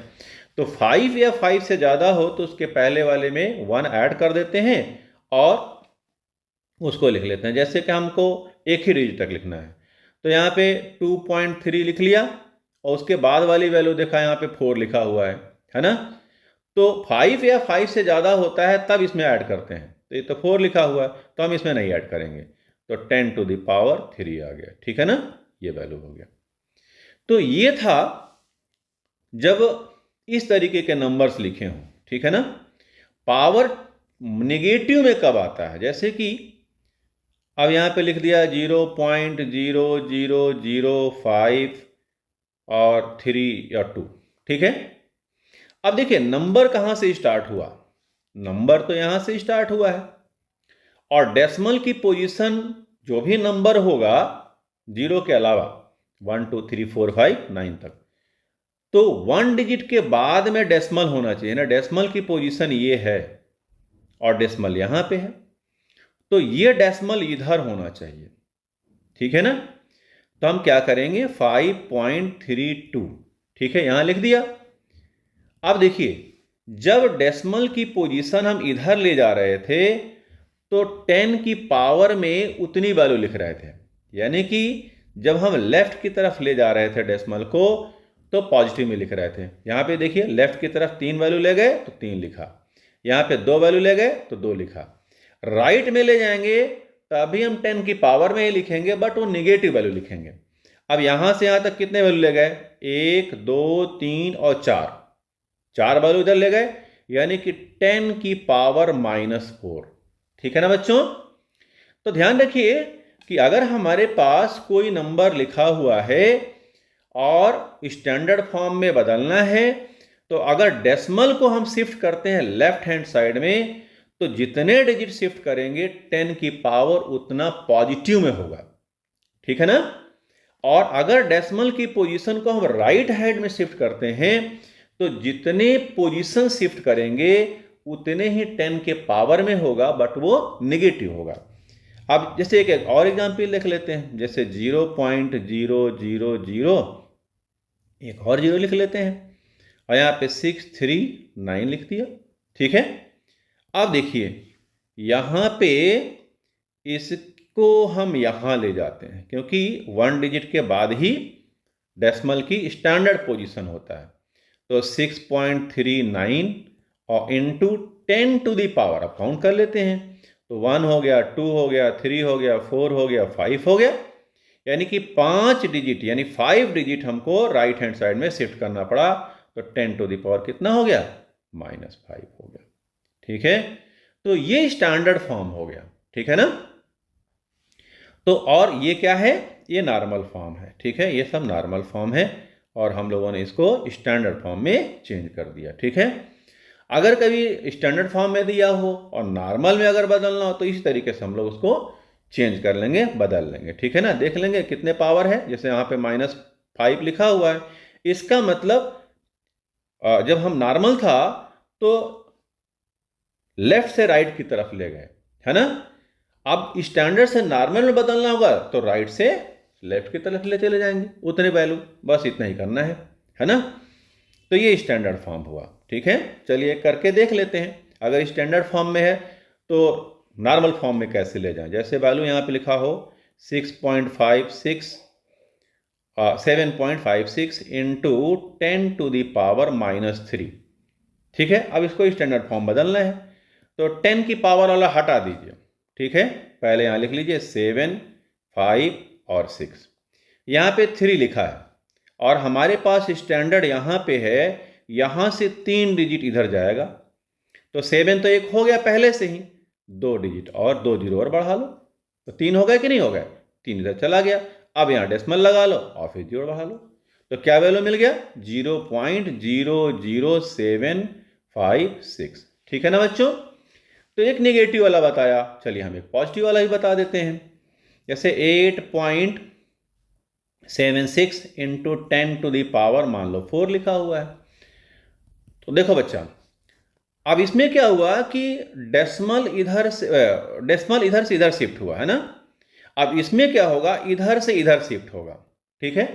तो 5 या 5 से ज़्यादा हो तो उसके पहले वाले में 1 ऐड कर देते हैं और उसको लिख लेते हैं। जैसे कि हमको एक ही डिजिट तक लिखना है तो यहाँ पे 2.3 लिख लिया और उसके बाद वाली वैल्यू देखा यहाँ पे 4 लिखा हुआ है ना। तो 5 या 5 से ज़्यादा होता है तब इसमें ऐड करते हैं, तो ये तो 4 लिखा हुआ है तो हम इसमें नहीं ऐड करेंगे, तो 10 टू द पावर 3 आ गया, ठीक है ना, ये वैल्यू हो गया। तो ये था जब इस तरीके के नंबर्स लिखे हों, ठीक है ना। पावर नेगेटिव में कब आता है, जैसे कि अब यहाँ पे लिख दिया 0.0005 और 3 या 2, ठीक है। अब देखिए नंबर कहाँ से स्टार्ट हुआ, नंबर तो यहाँ से स्टार्ट हुआ है और डेसिमल की पोजीशन जो भी नंबर होगा जीरो के अलावा 1 2 3 4 5 9 तक, तो 1 डिजिट के बाद में डेसिमल होना चाहिए ना। डेसिमल की पोजीशन ये है और डेसिमल यहां पे है, तो ये डेसिमल इधर होना चाहिए, ठीक है ना। तो हम क्या करेंगे 5.32, ठीक है, यहां लिख दिया। अब देखिए जब डेसिमल की पोजीशन हम इधर ले जा रहे थे तो 10 की पावर में उतनी वैल्यू लिख रहे थे, यानी कि जब हम लेफ्ट की तरफ ले जा रहे थे डेसिमल को तो पॉजिटिव में लिख रहे थे। यहां पे देखिए लेफ्ट की तरफ 3 वैल्यू ले गए तो 3 लिखा, यहां पे 2 वैल्यू ले गए तो 2 लिखा। राइट में ले जाएंगे तभी हम 10 की पावर में ही लिखेंगे बट वो निगेटिव वैल्यू लिखेंगे। अब यहां से यहां तक कितने वैल्यू ले गए, 1 2 3 और 4 वैल्यू इधर ले गए, यानी कि 10 की पावर -4, ठीक है ना बच्चों। तो ध्यान रखिए कि अगर हमारे पास कोई नंबर लिखा हुआ है और स्टैंडर्ड फॉर्म में बदलना है तो अगर डेसिमल को हम शिफ्ट करते हैं लेफ्ट हैंड साइड में तो जितने डिजिट शिफ्ट करेंगे 10 की पावर उतना पॉजिटिव में होगा, ठीक है ना। और अगर डेसिमल की पोजीशन को हम राइट हैंड में शिफ्ट करते हैं तो जितने पोजीशन शिफ्ट करेंगे उतने ही 10 के पावर में होगा बट वो निगेटिव होगा। अब जैसे एक और एग्जांपल देख लेते हैं, जैसे 0.000 एक और जीरो लिख लेते हैं और यहाँ पे 639 लिख दिया, ठीक है। अब देखिए यहाँ पे इसको हम यहाँ ले जाते हैं क्योंकि 1 डिजिट के बाद ही डेसिमल की स्टैंडर्ड पोजीशन होता है, तो 6.39 और इंटू 10 टू द पावर, अब काउंट कर लेते हैं, तो 1 हो गया, 2 हो गया, 3 हो गया, 4 हो गया, 5 हो गया, यानी कि 5 डिजिट यानी 5 डिजिट हमको राइट हैंड साइड में शिफ्ट करना पड़ा, तो 10 टू द पावर कितना हो गया, -5 हो गया, ठीक है। तो ये स्टैंडर्ड फॉर्म हो गया, ठीक है ना। तो और ये क्या है, ये नॉर्मल फॉर्म है, ठीक है, ये सब नॉर्मल फॉर्म है और हम लोगों ने इसको स्टैंडर्ड फॉर्म में चेंज कर दिया, ठीक है। अगर कभी स्टैंडर्ड फॉर्म में दिया हो और नॉर्मल में अगर बदलना हो तो इसी तरीके से हम लोग उसको चेंज कर लेंगे, बदल लेंगे, ठीक है ना। देख लेंगे कितने पावर है, जैसे यहाँ पे -5 लिखा हुआ है, इसका मतलब जब हम नॉर्मल था तो लेफ्ट से राइट की तरफ ले गए, है ना। अब स्टैंडर्ड से नॉर्मल में बदलना होगा तो राइट से लेफ्ट की तरफ ले चले जाएंगे, उतने वैल्यू, बस इतना ही करना है ना। तो ये स्टैंडर्ड फॉर्म हुआ, ठीक है। चलिए करके देख लेते हैं, अगर स्टैंडर्ड फॉर्म में है तो नॉर्मल फॉर्म में कैसे ले जाएं। जैसे वैल्यू यहाँ पे लिखा हो 7.56 इंटू 10⁻³ ठीक है। अब इसको स्टैंडर्ड फॉर्म बदलना है तो 10 की पावर वाला हटा दीजिए, ठीक है। पहले यहाँ लिख लीजिए 7, 5 और 6, यहाँ पे 3 लिखा है और हमारे पास स्टैंडर्ड यहाँ पे है, यहाँ से 3 डिजिट इधर जाएगा तो 7 तो एक हो गया पहले से ही, 2 डिजिट और 2 जीरो और बढ़ा लो तो 3 हो गया कि नहीं हो गया, 3 इधर चला गया। अब यहाँ डेसिमल लगा लो और फिर जीरो बढ़ा लो तो क्या वैल्यू मिल गया 0.00756, ठीक है ना बच्चों। तो एक नेगेटिव वाला बताया, चलिए हम एक पॉजिटिव वाला ही बता देते हैं। जैसे 8.76 इंटू 10⁻, मान लो 4 लिखा हुआ है। तो देखो बच्चा, अब इसमें क्या हुआ कि डेसिमल इधर से इधर शिफ्ट हुआ है ना। अब इसमें क्या होगा, इधर से इधर शिफ्ट होगा, ठीक है।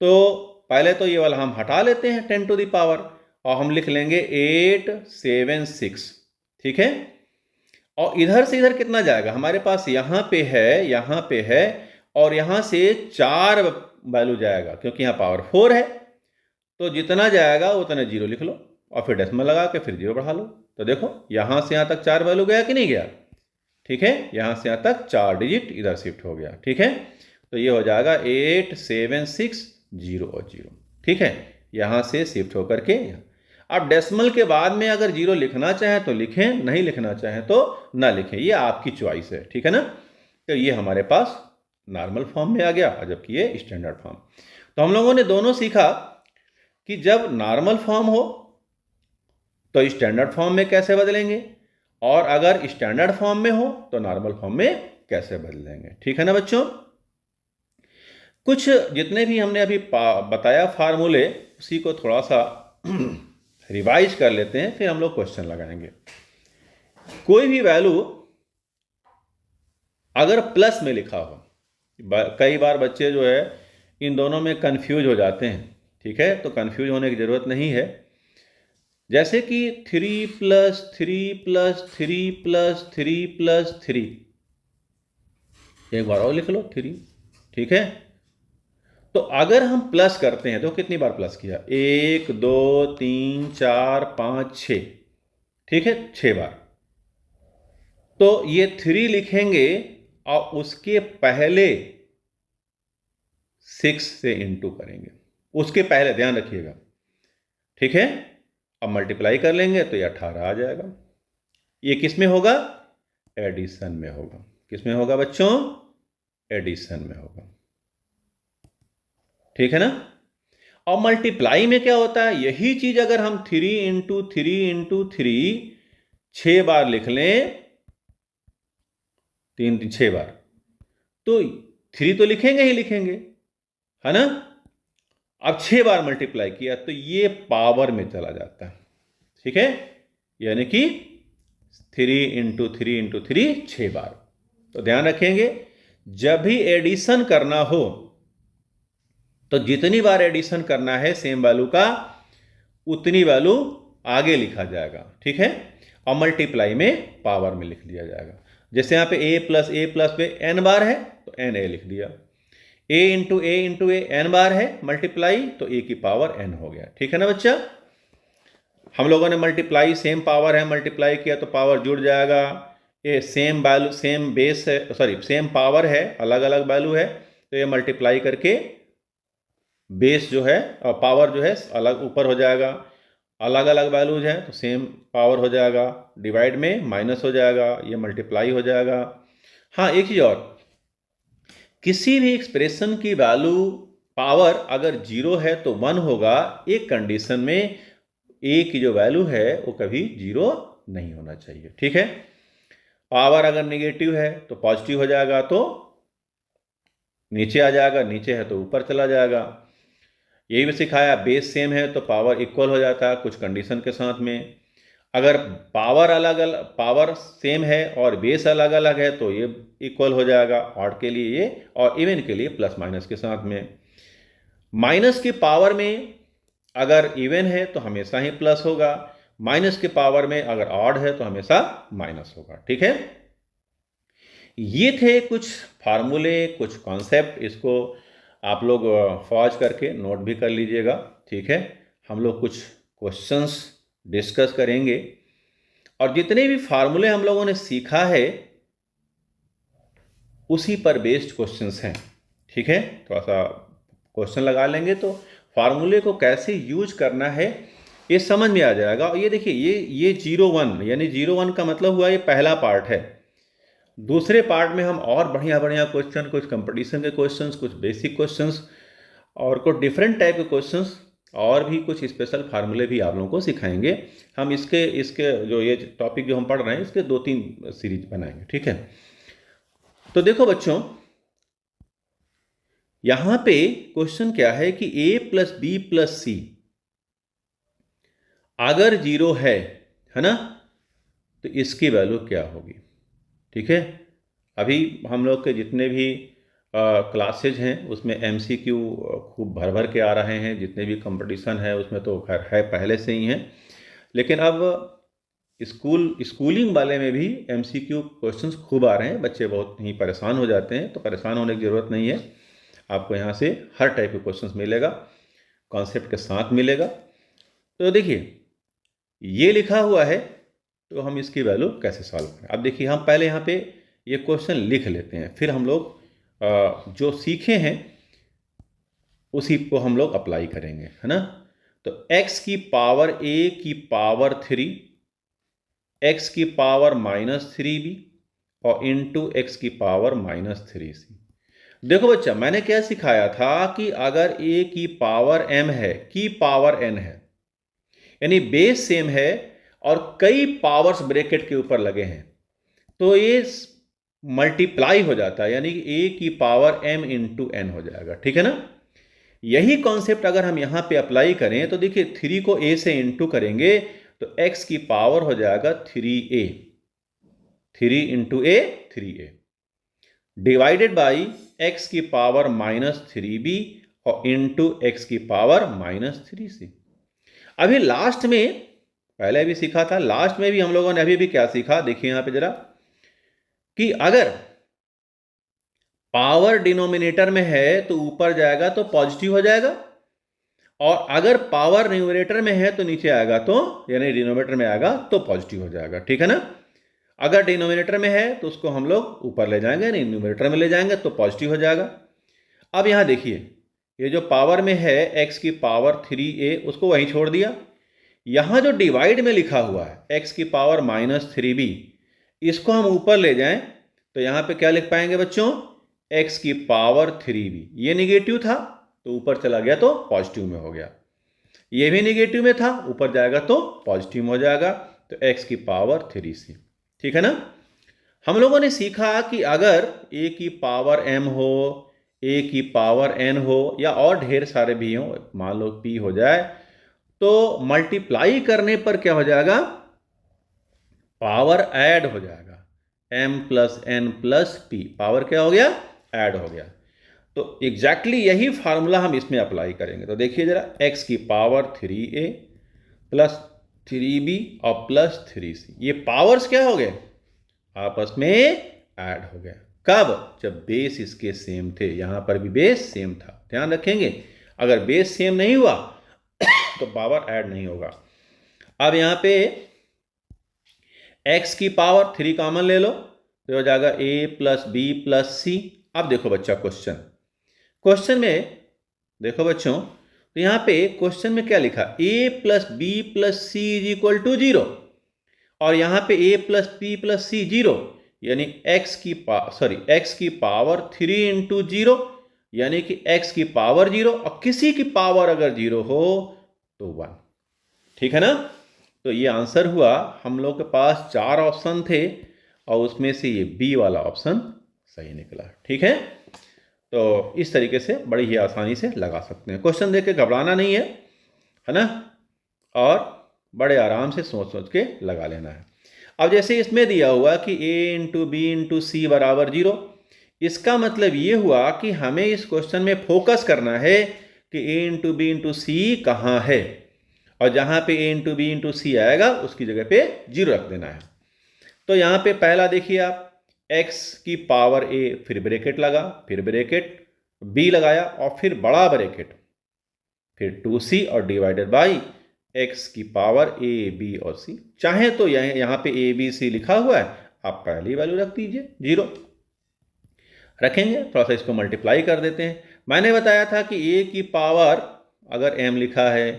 तो पहले तो ये वाला हम हटा लेते हैं 10⁻, और हम लिख लेंगे 876, ठीक है। और इधर से इधर कितना जाएगा, हमारे पास यहाँ पे है और यहाँ से 4 वैल्यू जाएगा क्योंकि यहाँ पावर 4 है, तो जितना जाएगा उतना जीरो लिख लो और फिर डेसिमल लगा के फिर जीरो बढ़ा लो। तो देखो यहाँ से यहाँ तक 4 वैल्यू गया कि नहीं गया, ठीक है। यहाँ से यहाँ तक 4 डिजिट इधर शिफ्ट हो गया, ठीक है। तो ये हो जाएगा 87600, ठीक है। यहाँ से शिफ्ट होकर के अब डेसिमल के बाद में अगर जीरो लिखना चाहें तो लिखें, नहीं लिखना चाहें तो ना लिखें, ये आपकी चॉइस है, ठीक है ना। तो ये हमारे पास नॉर्मल फॉर्म में आ गया, जबकि ये स्टैंडर्ड फॉर्म। तो हम लोगों ने दोनों सीखा कि जब नॉर्मल फॉर्म हो तो स्टैंडर्ड फॉर्म में कैसे बदलेंगे, और अगर स्टैंडर्ड फॉर्म में हो तो नॉर्मल फॉर्म में कैसे बदलेंगे, ठीक है ना बच्चों। कुछ जितने भी हमने अभी बताया फार्मूले, उसी को थोड़ा सा रिवाइज कर लेते हैं, फिर हम लोग क्वेश्चन लगाएंगे। कोई भी वैल्यू अगर प्लस में लिखा हो, कई बार बच्चे जो है इन दोनों में कंफ्यूज हो जाते हैं, ठीक है। तो कंफ्यूज होने की जरूरत नहीं है। जैसे कि 3+3+3+3+3, एक बार और लिख लो 3, ठीक है। तो अगर हम प्लस करते हैं तो कितनी बार प्लस किया, 1 2 3 4 5 6, ठीक है, 6 बार। तो ये 3 लिखेंगे और उसके पहले 6 से इंटू करेंगे, उसके पहले, ध्यान रखिएगा, ठीक है। अब मल्टीप्लाई कर लेंगे तो ये 18 आ जाएगा। ये किस में होगा, एडिशन में होगा। किस में होगा बच्चों, एडिशन में होगा, ठीक है ना। और मल्टीप्लाई में क्या होता है, यही चीज अगर हम 3 × 3 बार लिख लें, 6 बार, तो 3 तो लिखेंगे ही लिखेंगे, है ना। अब 6 बार मल्टीप्लाई किया तो ये पावर में चला जाता है, ठीक है। यानी कि 3 × 3 × 3 6 बार। तो ध्यान रखेंगे, जब भी एडिशन करना हो तो जितनी बार एडिशन करना है सेम वैल्यू का, उतनी वैल्यू आगे लिखा जाएगा, ठीक है। और मल्टीप्लाई में पावर में लिख दिया जाएगा। जैसे यहाँ पे a पे n बार है तो n a लिख दिया, a × a n बार है मल्टीप्लाई, तो a की पावर n हो गया, ठीक है ना बच्चा। हम लोगों ने मल्टीप्लाई, सेम पावर है, मल्टीप्लाई किया तो पावर जुड़ जाएगा। ये सेम वैल्यू, सेम बेस है, सॉरी सेम पावर है, अलग अलग वैल्यू है, तो ये मल्टीप्लाई करके बेस जो है और पावर जो है अलग ऊपर हो जाएगा। अलग अलग वैल्यूज हैं तो सेम पावर हो जाएगा, डिवाइड में माइनस हो जाएगा, ये मल्टीप्लाई हो जाएगा। हाँ, एक चीज और, किसी भी एक्सप्रेशन की वैल्यू पावर अगर 0 है तो 1 होगा, एक कंडीशन में a की जो वैल्यू है वो कभी 0 नहीं होना चाहिए, ठीक है। पावर अगर नेगेटिव है तो पॉजिटिव हो जाएगा, तो नीचे आ जाएगा, नीचे है तो ऊपर चला जाएगा। यही भी सिखाया, बेस सेम है तो पावर इक्वल हो जाता है कुछ कंडीशन के साथ में। अगर पावर सेम है और बेस अलग अलग है तो ये इक्वल हो जाएगा, ऑड के लिए ये और इवन के लिए प्लस माइनस के साथ में। माइनस की पावर में अगर इवन है तो हमेशा ही प्लस होगा, माइनस के पावर में अगर ऑड है तो हमेशा माइनस होगा। ठीक है, ये थे कुछ फार्मूले, कुछ कॉन्सेप्ट, इसको आप लोग फॉज करके नोट भी कर लीजिएगा। ठीक है, हम लोग कुछ क्वेश्चंस डिस्कस करेंगे और जितने भी फार्मूले हम लोगों ने सीखा है उसी पर बेस्ड क्वेश्चंस हैं। ठीक है, थोड़ा सा क्वेश्चन लगा लेंगे तो फार्मूले को कैसे यूज करना है ये समझ में आ जाएगा। और ये देखिए, ये 0-1 यानी 0-1 का मतलब हुआ ये पहला पार्ट है। दूसरे पार्ट में हम और बढ़िया बढ़िया क्वेश्चन, कुछ कंपटीशन के क्वेश्चंस, कुछ बेसिक क्वेश्चंस और कुछ डिफरेंट टाइप के क्वेश्चंस और भी कुछ स्पेशल फार्मूले भी आप लोगों को सिखाएंगे। हम इसके जो ये टॉपिक जो हम पढ़ रहे हैं इसके 2-3 सीरीज बनाएंगे। ठीक है, तो देखो बच्चों, यहां पे क्वेश्चन क्या है कि a + b + c अगर 0 है ना, तो इसकी वैल्यू क्या होगी। ठीक है, अभी हम लोग के जितने भी क्लासेज हैं उसमें MCQ खूब भर भर के आ रहे हैं, जितने भी कंपटीशन है उसमें तो खैर है पहले से ही हैं, लेकिन अब स्कूलिंग वाले में भी MCQ क्वेश्चंस खूब आ रहे हैं। बच्चे बहुत ही परेशान हो जाते हैं, तो परेशान होने की ज़रूरत नहीं है, आपको यहाँ से हर टाइप के क्वेश्चंस मिलेगा, कॉन्सेप्ट के साथ मिलेगा। तो देखिए, ये लिखा हुआ है तो हम इसकी वैल्यू कैसे सॉल्व करें। अब देखिए, हम पहले यहाँ पे ये क्वेश्चन लिख लेते हैं, फिर हम लोग जो सीखे हैं उसी को हम लोग अप्लाई करेंगे, है ना। तो x की पावर a की पावर 3, x की पावर -3b और इंटू x की पावर -3c। देखो बच्चा, मैंने क्या सिखाया था कि अगर a की पावर m है, की पावर n है, यानी बेस सेम है और कई पावर्स ब्रैकेट के ऊपर लगे हैं, तो ये मल्टीप्लाई हो जाता है, यानी कि a की पावर m इंटू n हो जाएगा। ठीक है ना, यही कॉन्सेप्ट अगर हम यहां पे अप्लाई करें तो देखिए 3 को a से इंटू करेंगे तो x की पावर हो जाएगा 3a, 3 into a 3a divided by x की पावर -3b और इंटू x की पावर -3c। अभी लास्ट में, पहले भी सीखा था, लास्ट में भी हम लोगों ने अभी भी क्या सीखा, देखिए यहां पे जरा, कि अगर पावर डिनोमिनेटर में है तो ऊपर जाएगा तो पॉजिटिव हो जाएगा, और अगर पावर न्यूमरेटर में है तो नीचे आएगा तो, यानी डिनोमिनेटर में आएगा तो पॉजिटिव हो जाएगा। ठीक है ना, अगर डिनोमिनेटर में है तो उसको हम लोग ऊपर ले जाएंगे, यानी न्यूमरेटर में ले जाएंगे तो पॉजिटिव हो जाएगा। अब यहां देखिए, ये जो पावर में है x की पावर 3a, उसको वहीं छोड़ दिया। यहां जो डिवाइड में लिखा हुआ है x की पावर -3b, इसको हम ऊपर ले जाएं तो यहां पे क्या लिख पाएंगे बच्चों, x की पावर 3b। ये निगेटिव था तो ऊपर चला गया तो पॉजिटिव में हो गया, ये भी निगेटिव में था, ऊपर जाएगा तो पॉजिटिव में हो जाएगा, तो x की पावर 3c। ठीक है ना, हम लोगों ने सीखा कि अगर a की पावर m हो, a की पावर n हो, या और ढेर सारे भी हो, मान लो p हो जाए, तो मल्टीप्लाई करने पर क्या हो जाएगा, पावर ऐड हो जाएगा, m + n + p, पावर क्या हो गया, ऐड हो गया। तो एग्जैक्टली यही फार्मूला हम इसमें अप्लाई करेंगे। तो देखिए जरा, x की पावर 3a + 3b और +3c, ये पावर्स क्या हो गए, आपस में ऐड हो गए। कब, जब बेस इसके सेम थे, यहां पर भी बेस सेम था, ध्यान रखेंगे, अगर बेस सेम नहीं हुआ तो पावर ऐड नहीं होगा। अब यहां पे x की पावर 3 कॉमन ले लो तो हो जाएगा a + b + c। अब देखो बच्चा, क्वेश्चन में देखो बच्चों, तो यहां पे क्वेश्चन में क्या लिखा, a + b + c = 0, और यहां पे a + b + c 0, यानी x की पावर 3 × 0, यानी कि x की पावर 0, और किसी की पावर अगर 0 हो तो 1। ठीक है ना, तो ये आंसर हुआ। हम लोग के पास 4 ऑप्शन थे और उसमें से ये बी वाला ऑप्शन सही निकला। ठीक है, तो इस तरीके से बड़ी ही आसानी से लगा सकते हैं। क्वेश्चन देख के घबराना नहीं है ना, और बड़े आराम से सोच सोच के लगा लेना है। अब जैसे इसमें दिया हुआ कि a इंटू बी इंटू सी बराबर 0, इसका मतलब ये हुआ कि हमें इस क्वेश्चन में फोकस करना है कि a इंटू बी इंटू सी कहाँ है, और जहाँ पे a इंटू बी इंटू सी आएगा उसकी जगह पे 0 रख देना है। तो यहाँ पे पहला देखिए आप, x की पावर a, फिर ब्रैकेट लगा, फिर ब्रैकेट b लगाया और फिर बड़ा ब्रैकेट, फिर 2c और डिवाइडेड बाई x की पावर a, b और c। चाहे तो यहाँ पे a, b, c लिखा हुआ है, आप पहली वैल्यू रख दीजिए 0 रखेंगे। थोड़ा सा इसको मल्टीप्लाई कर देते हैं। मैंने बताया था कि a की पावर अगर m लिखा है,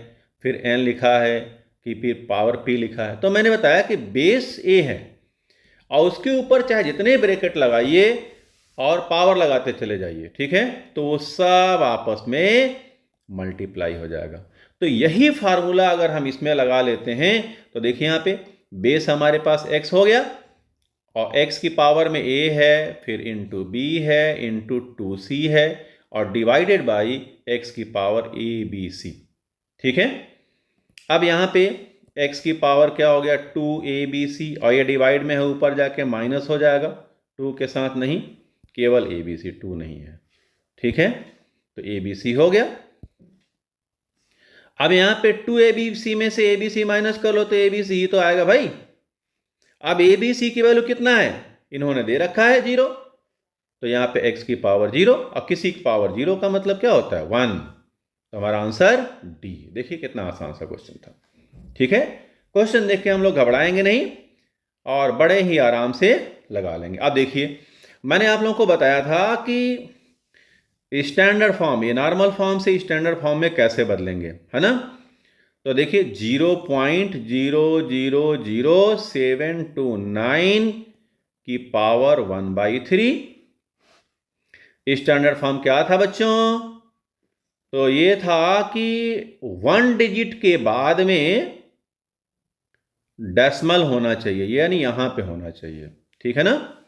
फिर n लिखा है, कि फिर पावर p लिखा है, तो मैंने बताया कि बेस a है और उसके ऊपर चाहे जितने ब्रैकेट लगाइए और पावर लगाते चले जाइए, ठीक है, तो वो सब आपस में मल्टीप्लाई हो जाएगा। तो यही फार्मूला अगर हम इसमें लगा लेते हैं तो देखिए यहाँ पे बेस हमारे पास x हो गया और x की पावर में a है, फिर इंटू b है, इंटू 2c है और डिवाइडेड बाई x की पावर a, b, c, ठीक है। अब यहाँ पे x की पावर क्या हो गया 2abc और ये डिवाइड में है, ऊपर जाके माइनस हो जाएगा, 2 के साथ नहीं, केवल abc, 2 नहीं है, ठीक है। तो abc हो गया। अब यहाँ पे 2abc में से abc माइनस कर लो तो abc ही तो आएगा भाई। अब abc की वैल्यू कितना है, इन्होंने दे रखा है 0, तो यहाँ पे x की पावर 0 और किसी की पावर 0 का मतलब क्या होता है 1, तो हमारा आंसर डी। देखिए कितना आसान सा क्वेश्चन था, ठीक है। क्वेश्चन देख के हम लोग घबराएंगे नहीं और बड़े ही आराम से लगा लेंगे। अब देखिए मैंने आप लोगों को बताया था कि स्टैंडर्ड फॉर्म, ये नॉर्मल फॉर्म से स्टैंडर्ड फॉर्म में कैसे बदलेंगे, है ना। तो देखिए 0.0000729 की पावर 1/3 स्टैंडर्ड फॉर्म क्या था बच्चों, तो ये था कि 1 डिजिट के बाद में डेसिमल होना चाहिए, यानी यहां पे होना चाहिए, ठीक है ना।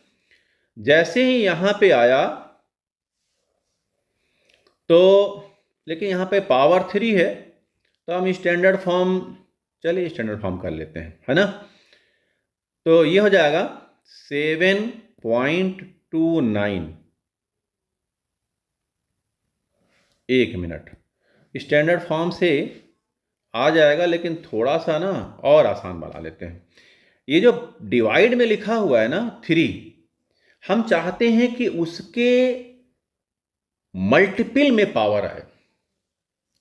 जैसे ही यहां पे आया तो, लेकिन यहां पे पावर 3 है तो हम स्टैंडर्ड फॉर्म, चलिए स्टैंडर्ड फॉर्म कर लेते हैं, है ना। तो ये हो जाएगा 7.29 1 मिनट। स्टैंडर्ड फॉर्म से आ जाएगा, लेकिन थोड़ा सा ना और आसान बना लेते हैं। ये जो डिवाइड में लिखा हुआ है ना 3, हम चाहते हैं कि उसके मल्टीपल में पावर आए।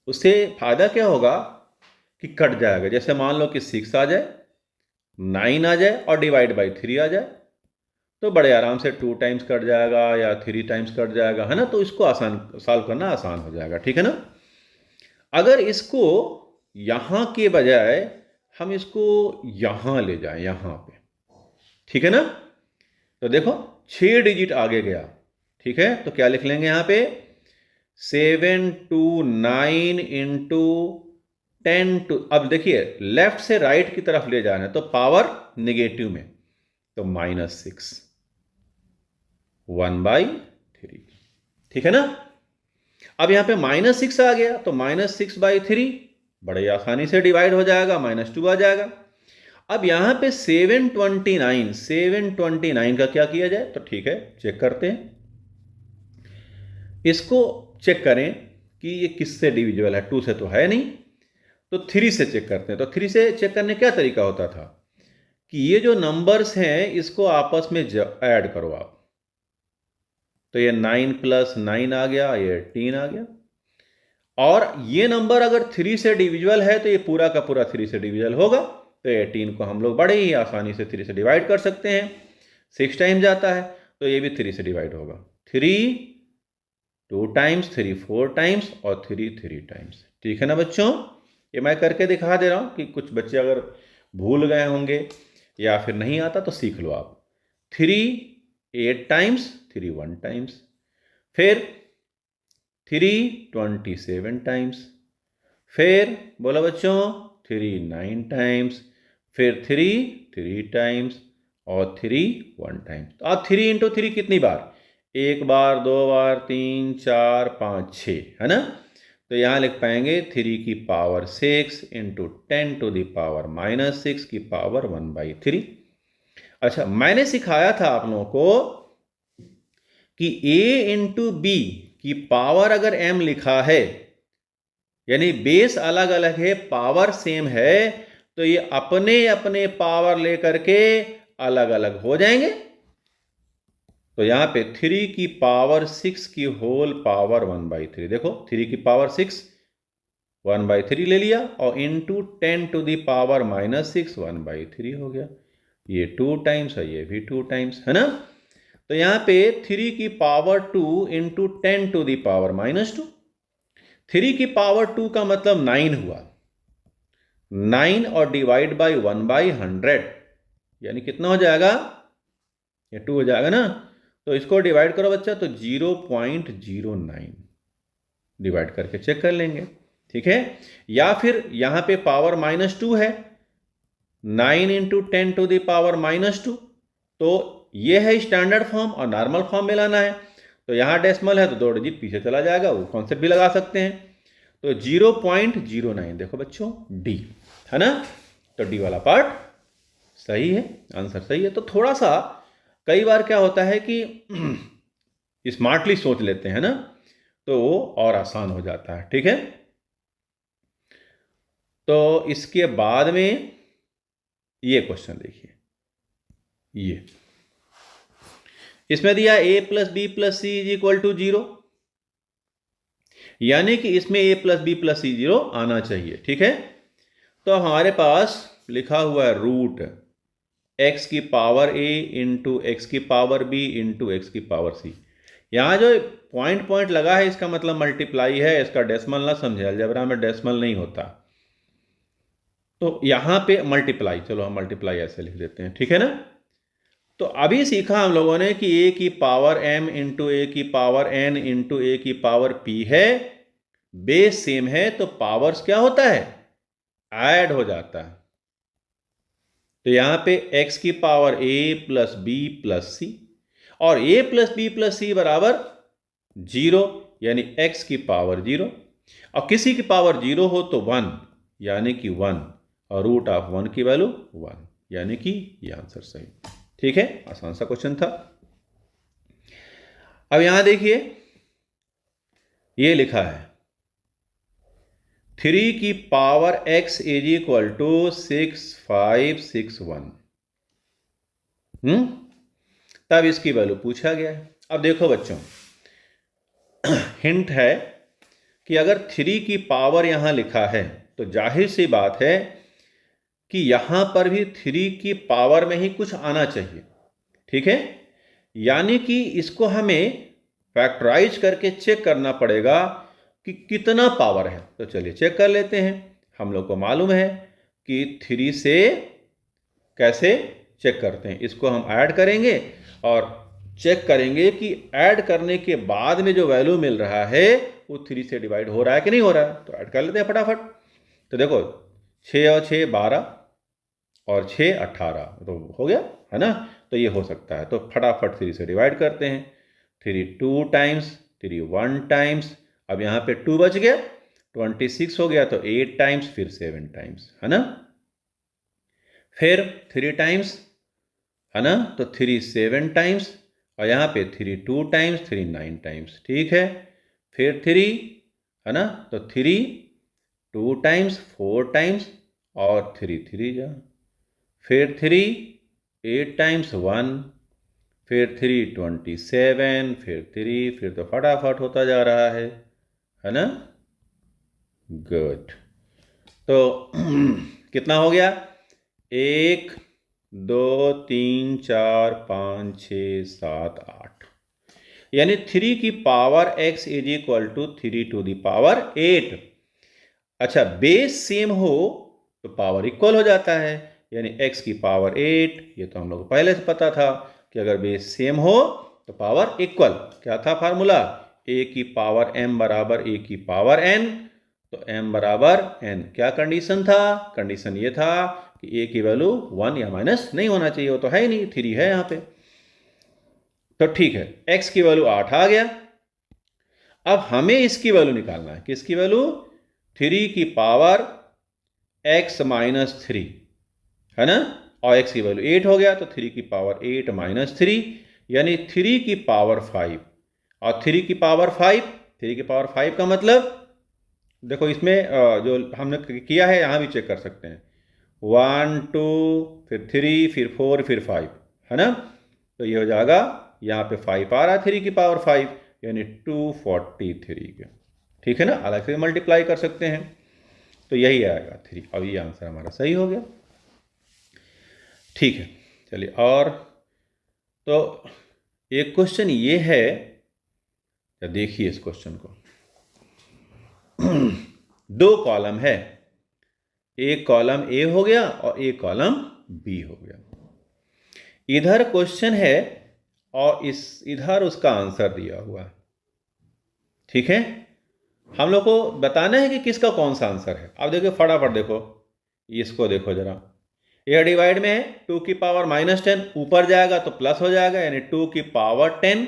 उससे फायदा क्या होगा कि कट जाएगा, जैसे मान लो कि 6 आ जाए, 9 आ जाए और डिवाइड बाई 3 आ जाए, तो बड़े आराम से 2 टाइम्स कट जाएगा या 3 टाइम्स कट जाएगा, है ना। तो इसको आसान सॉल्व करना आसान हो जाएगा, ठीक है ना। अगर इसको यहां के बजाय हम इसको यहां ले जाएं, यहां पे, ठीक है ना, तो देखो 6 डिजिट आगे गया, ठीक है। तो क्या लिख लेंगे यहाँ पे 729 इंटू 10 टू, अब देखिए लेफ्ट से राइट की तरफ ले जाना है तो पावर नेगेटिव में, तो -6 1/3, ठीक है ना। अब यहां पे -6 आ गया तो -6/3 बड़े आसानी से डिवाइड हो जाएगा, -2 आ जाएगा। अब यहां पे 729 का क्या किया जाए, तो ठीक है चेक करते हैं, इसको चेक करें कि ये किससे डिविजिबल है, 2 से तो है नहीं, तो 3 से चेक करते हैं। तो 3 से चेक करने क्या तरीका होता था कि ये जो नंबर्स हैं इसको आपस में ऐड करो आप, तो ये 9 + 9 आ गया, ये 18 आ गया। और ये नंबर अगर 3 से डिविजिबल है तो ये पूरा का पूरा 3 से डिविजिबल होगा, तो 18 को हम लोग बड़े ही आसानी से 3 से डिवाइड कर सकते हैं। 6 टाइम जाता है तो ये भी 3 से डिवाइड होगा, 3 2 टाइम्स, 3 4 टाइम्स और 3 3 टाइम्स, ठीक है ना बच्चों। ये मैं करके दिखा दे रहा हूं कि कुछ बच्चे अगर भूल गए होंगे या फिर नहीं आता तो सीख लो आप। 3 8 टाइम्स, 3 1 टाइम्स, फिर 3 27 टाइम्स, फिर बोलो बच्चों 3 9 टाइम्स, फिर 3 3 टाइम्स और 3 1 टाइम्स। तो अब 3 × 3 कितनी बार, 1 बार, 2 बार, 3 4 5 6, है ना। तो यहाँ लिख पाएंगे 3 की power 6 into 10 to the power -6 की पावर 1/3। अच्छा, मैंने सिखाया था आप लोगों को कि a इंटू बी की पावर अगर m लिखा है, यानी बेस अलग अलग है, पावर सेम है, तो ये अपने अपने पावर लेकर के अलग अलग हो जाएंगे। तो यहां पे 3 की पावर 6 की होल पावर 1/3, देखो 3 की पावर 6 1/3 ले लिया, और इंटू 10 टू द पावर -6 1/3 हो गया। ये 2 टाइम्स है, ये भी 2 टाइम्स है ना। तो यहां पे 3 की power 2 into 10 to the power -2, 3 की पावर 2 का मतलब 9 हुआ, 9 और डिवाइड बाई 1/100, यानी कितना हो जाएगा, ये 2 हो जाएगा ना। तो इसको डिवाइड करो बच्चा, तो 0.09 डिवाइड करके चेक कर लेंगे, ठीक है। या फिर यहां पे पावर -2 है, 9 इंटू 10 टू द पावर -2, तो ये है स्टैंडर्ड फॉर्म, और नॉर्मल फॉर्म में लाना है। तो यहां डेसिमल है तो 2 डिजिट पीछे चला जाएगा, वो कॉन्सेप्ट भी लगा सकते हैं। तो 0.09 देखो बच्चों, डी है ना। तो डी वाला पार्ट सही है, आंसर सही है। तो थोड़ा सा कई बार क्या होता है कि स्मार्टली सोच लेते हैं ना, तो वो और आसान हो जाता है, ठीक है। तो इसके बाद में ये क्वेश्चन देखिए, ये इसमें दिया a plus B plus C is equal to 0, यानी कि इसमें a plus B plus C 0 आना चाहिए, ठीक है। तो हमारे पास लिखा हुआ है रूट x की पावर a इंटू एक्स की पावर b इंटू एक्स की पावर c। यहां जो पॉइंट पॉइंट लगा है इसका मतलब मल्टीप्लाई है, इसका डेसिमल ना समझे, अलजेब्रा में डेसिमल नहीं होता। तो यहां पे मल्टीप्लाई, चलो हम मल्टीप्लाई ऐसे लिख देते हैं, ठीक है ना। तो अभी सीखा हम लोगों ने कि a की पावर m इंटू ए की पावर n इंटू ए की पावर p है, बेस सेम है, तो पावर्स क्या होता है, ऐड हो जाता है। तो यहां पे x की power a plus B plus C, और a plus B plus C बराबर 0, यानी x की पावर 0, और किसी की पावर 0 हो तो 1, यानी कि 1, और रूट ऑफ 1 की वैल्यू 1, यानी कि ये आंसर सही, ठीक है। आसान सा क्वेश्चन था। अब यहां देखिए, ये लिखा है 3 की power x is equal to 6561, तब इसकी वैल्यू पूछा गया है। अब देखो बच्चों, हिंट है कि अगर 3 की पावर यहां लिखा है तो जाहिर सी बात है कि यहां पर भी 3 की पावर में ही कुछ आना चाहिए, ठीक है। यानी कि इसको हमें फैक्टराइज करके चेक करना पड़ेगा कि कितना पावर है। तो चलिए चेक कर लेते हैं। हम लोग को मालूम है कि 3 से कैसे चेक करते हैं, इसको हम ऐड करेंगे और चेक करेंगे कि ऐड करने के बाद में जो वैल्यू मिल रहा है वो 3 से डिवाइड हो रहा है कि नहीं हो रहा है। तो ऐड कर लेते हैं फटाफट। तो देखो 6 और 6 12, और 6 18, तो हो गया है ना। तो ये हो सकता है, तो फटाफट 3 से डिवाइड करते हैं। 3 2 टाइम्स, 3 1 टाइम्स, अब यहाँ पे 2 बच गया, 26 हो गया, तो 8 टाइम्स, फिर 7 टाइम्स, है ना। फिर 3 टाइम्स, है ना, तो 3 7 टाइम्स, और यहाँ पे 3 2 टाइम्स, 3 9 टाइम्स, ठीक है। फिर 3, है ना, तो 3 2 टाइम्स 4 टाइम्स, और 3 3 जा, फिर 3 8 टाइम्स 1, फिर 3 27, फिर 3, फिर तो फटाफट होता जा रहा है ना। गुड। तो कितना हो गया, 1 2 3 4 5 6 7 8, यानी 3 की power x is equal to 3 to the power 8। अच्छा, बेस सेम हो तो पावर इक्वल हो जाता है, यानी x की पावर 8, ये तो हम लोग को पहले से पता था कि अगर बेस सेम हो तो पावर इक्वल। क्या था फार्मूला, a की पावर m बराबर a की पावर n, तो m बराबर n। क्या कंडीशन था, कंडीशन ये था कि a की वैल्यू 1 या माइनस नहीं होना चाहिए, वो तो है ही नहीं, 3 है यहाँ पे। तो ठीक है, x की वैल्यू 8 आ गया। अब हमें इसकी वैल्यू निकालना है, किसकी वैल्यू? 3 की पावर x माइनस 3, है ना, और x की वैल्यू 8 हो गया, तो 3 की पावर 8 माइनस 3 यानी 3 की पावर 5, और 3 की पावर 5 का मतलब देखो इसमें जो हमने किया है यहाँ भी चेक कर सकते हैं, 1 2 फिर 3 फिर 4 फिर 5, है ना, तो ये हो जाएगा यहाँ पे 5 आ रहा है 3 की पावर 5 यानी 243 के, ठीक है ना, अलग से मल्टीप्लाई कर सकते हैं, तो यही आएगा 3। अब ये आंसर हमारा सही हो गया, ठीक है। चलिए, और तो एक क्वेश्चन ये है, देखिए इस क्वेश्चन को। 2 कॉलम है, एक कॉलम ए हो गया और एक कॉलम बी हो गया। इधर क्वेश्चन है और इधर उसका आंसर दिया हुआ है, ठीक है। हम लोग को बताना है कि किसका कौन सा आंसर है। अब देखो फटाफट देखो, इसको देखो जरा, यह डिवाइड में है 2 की पावर -10, ऊपर जाएगा तो प्लस हो जाएगा यानी 2 की पावर 10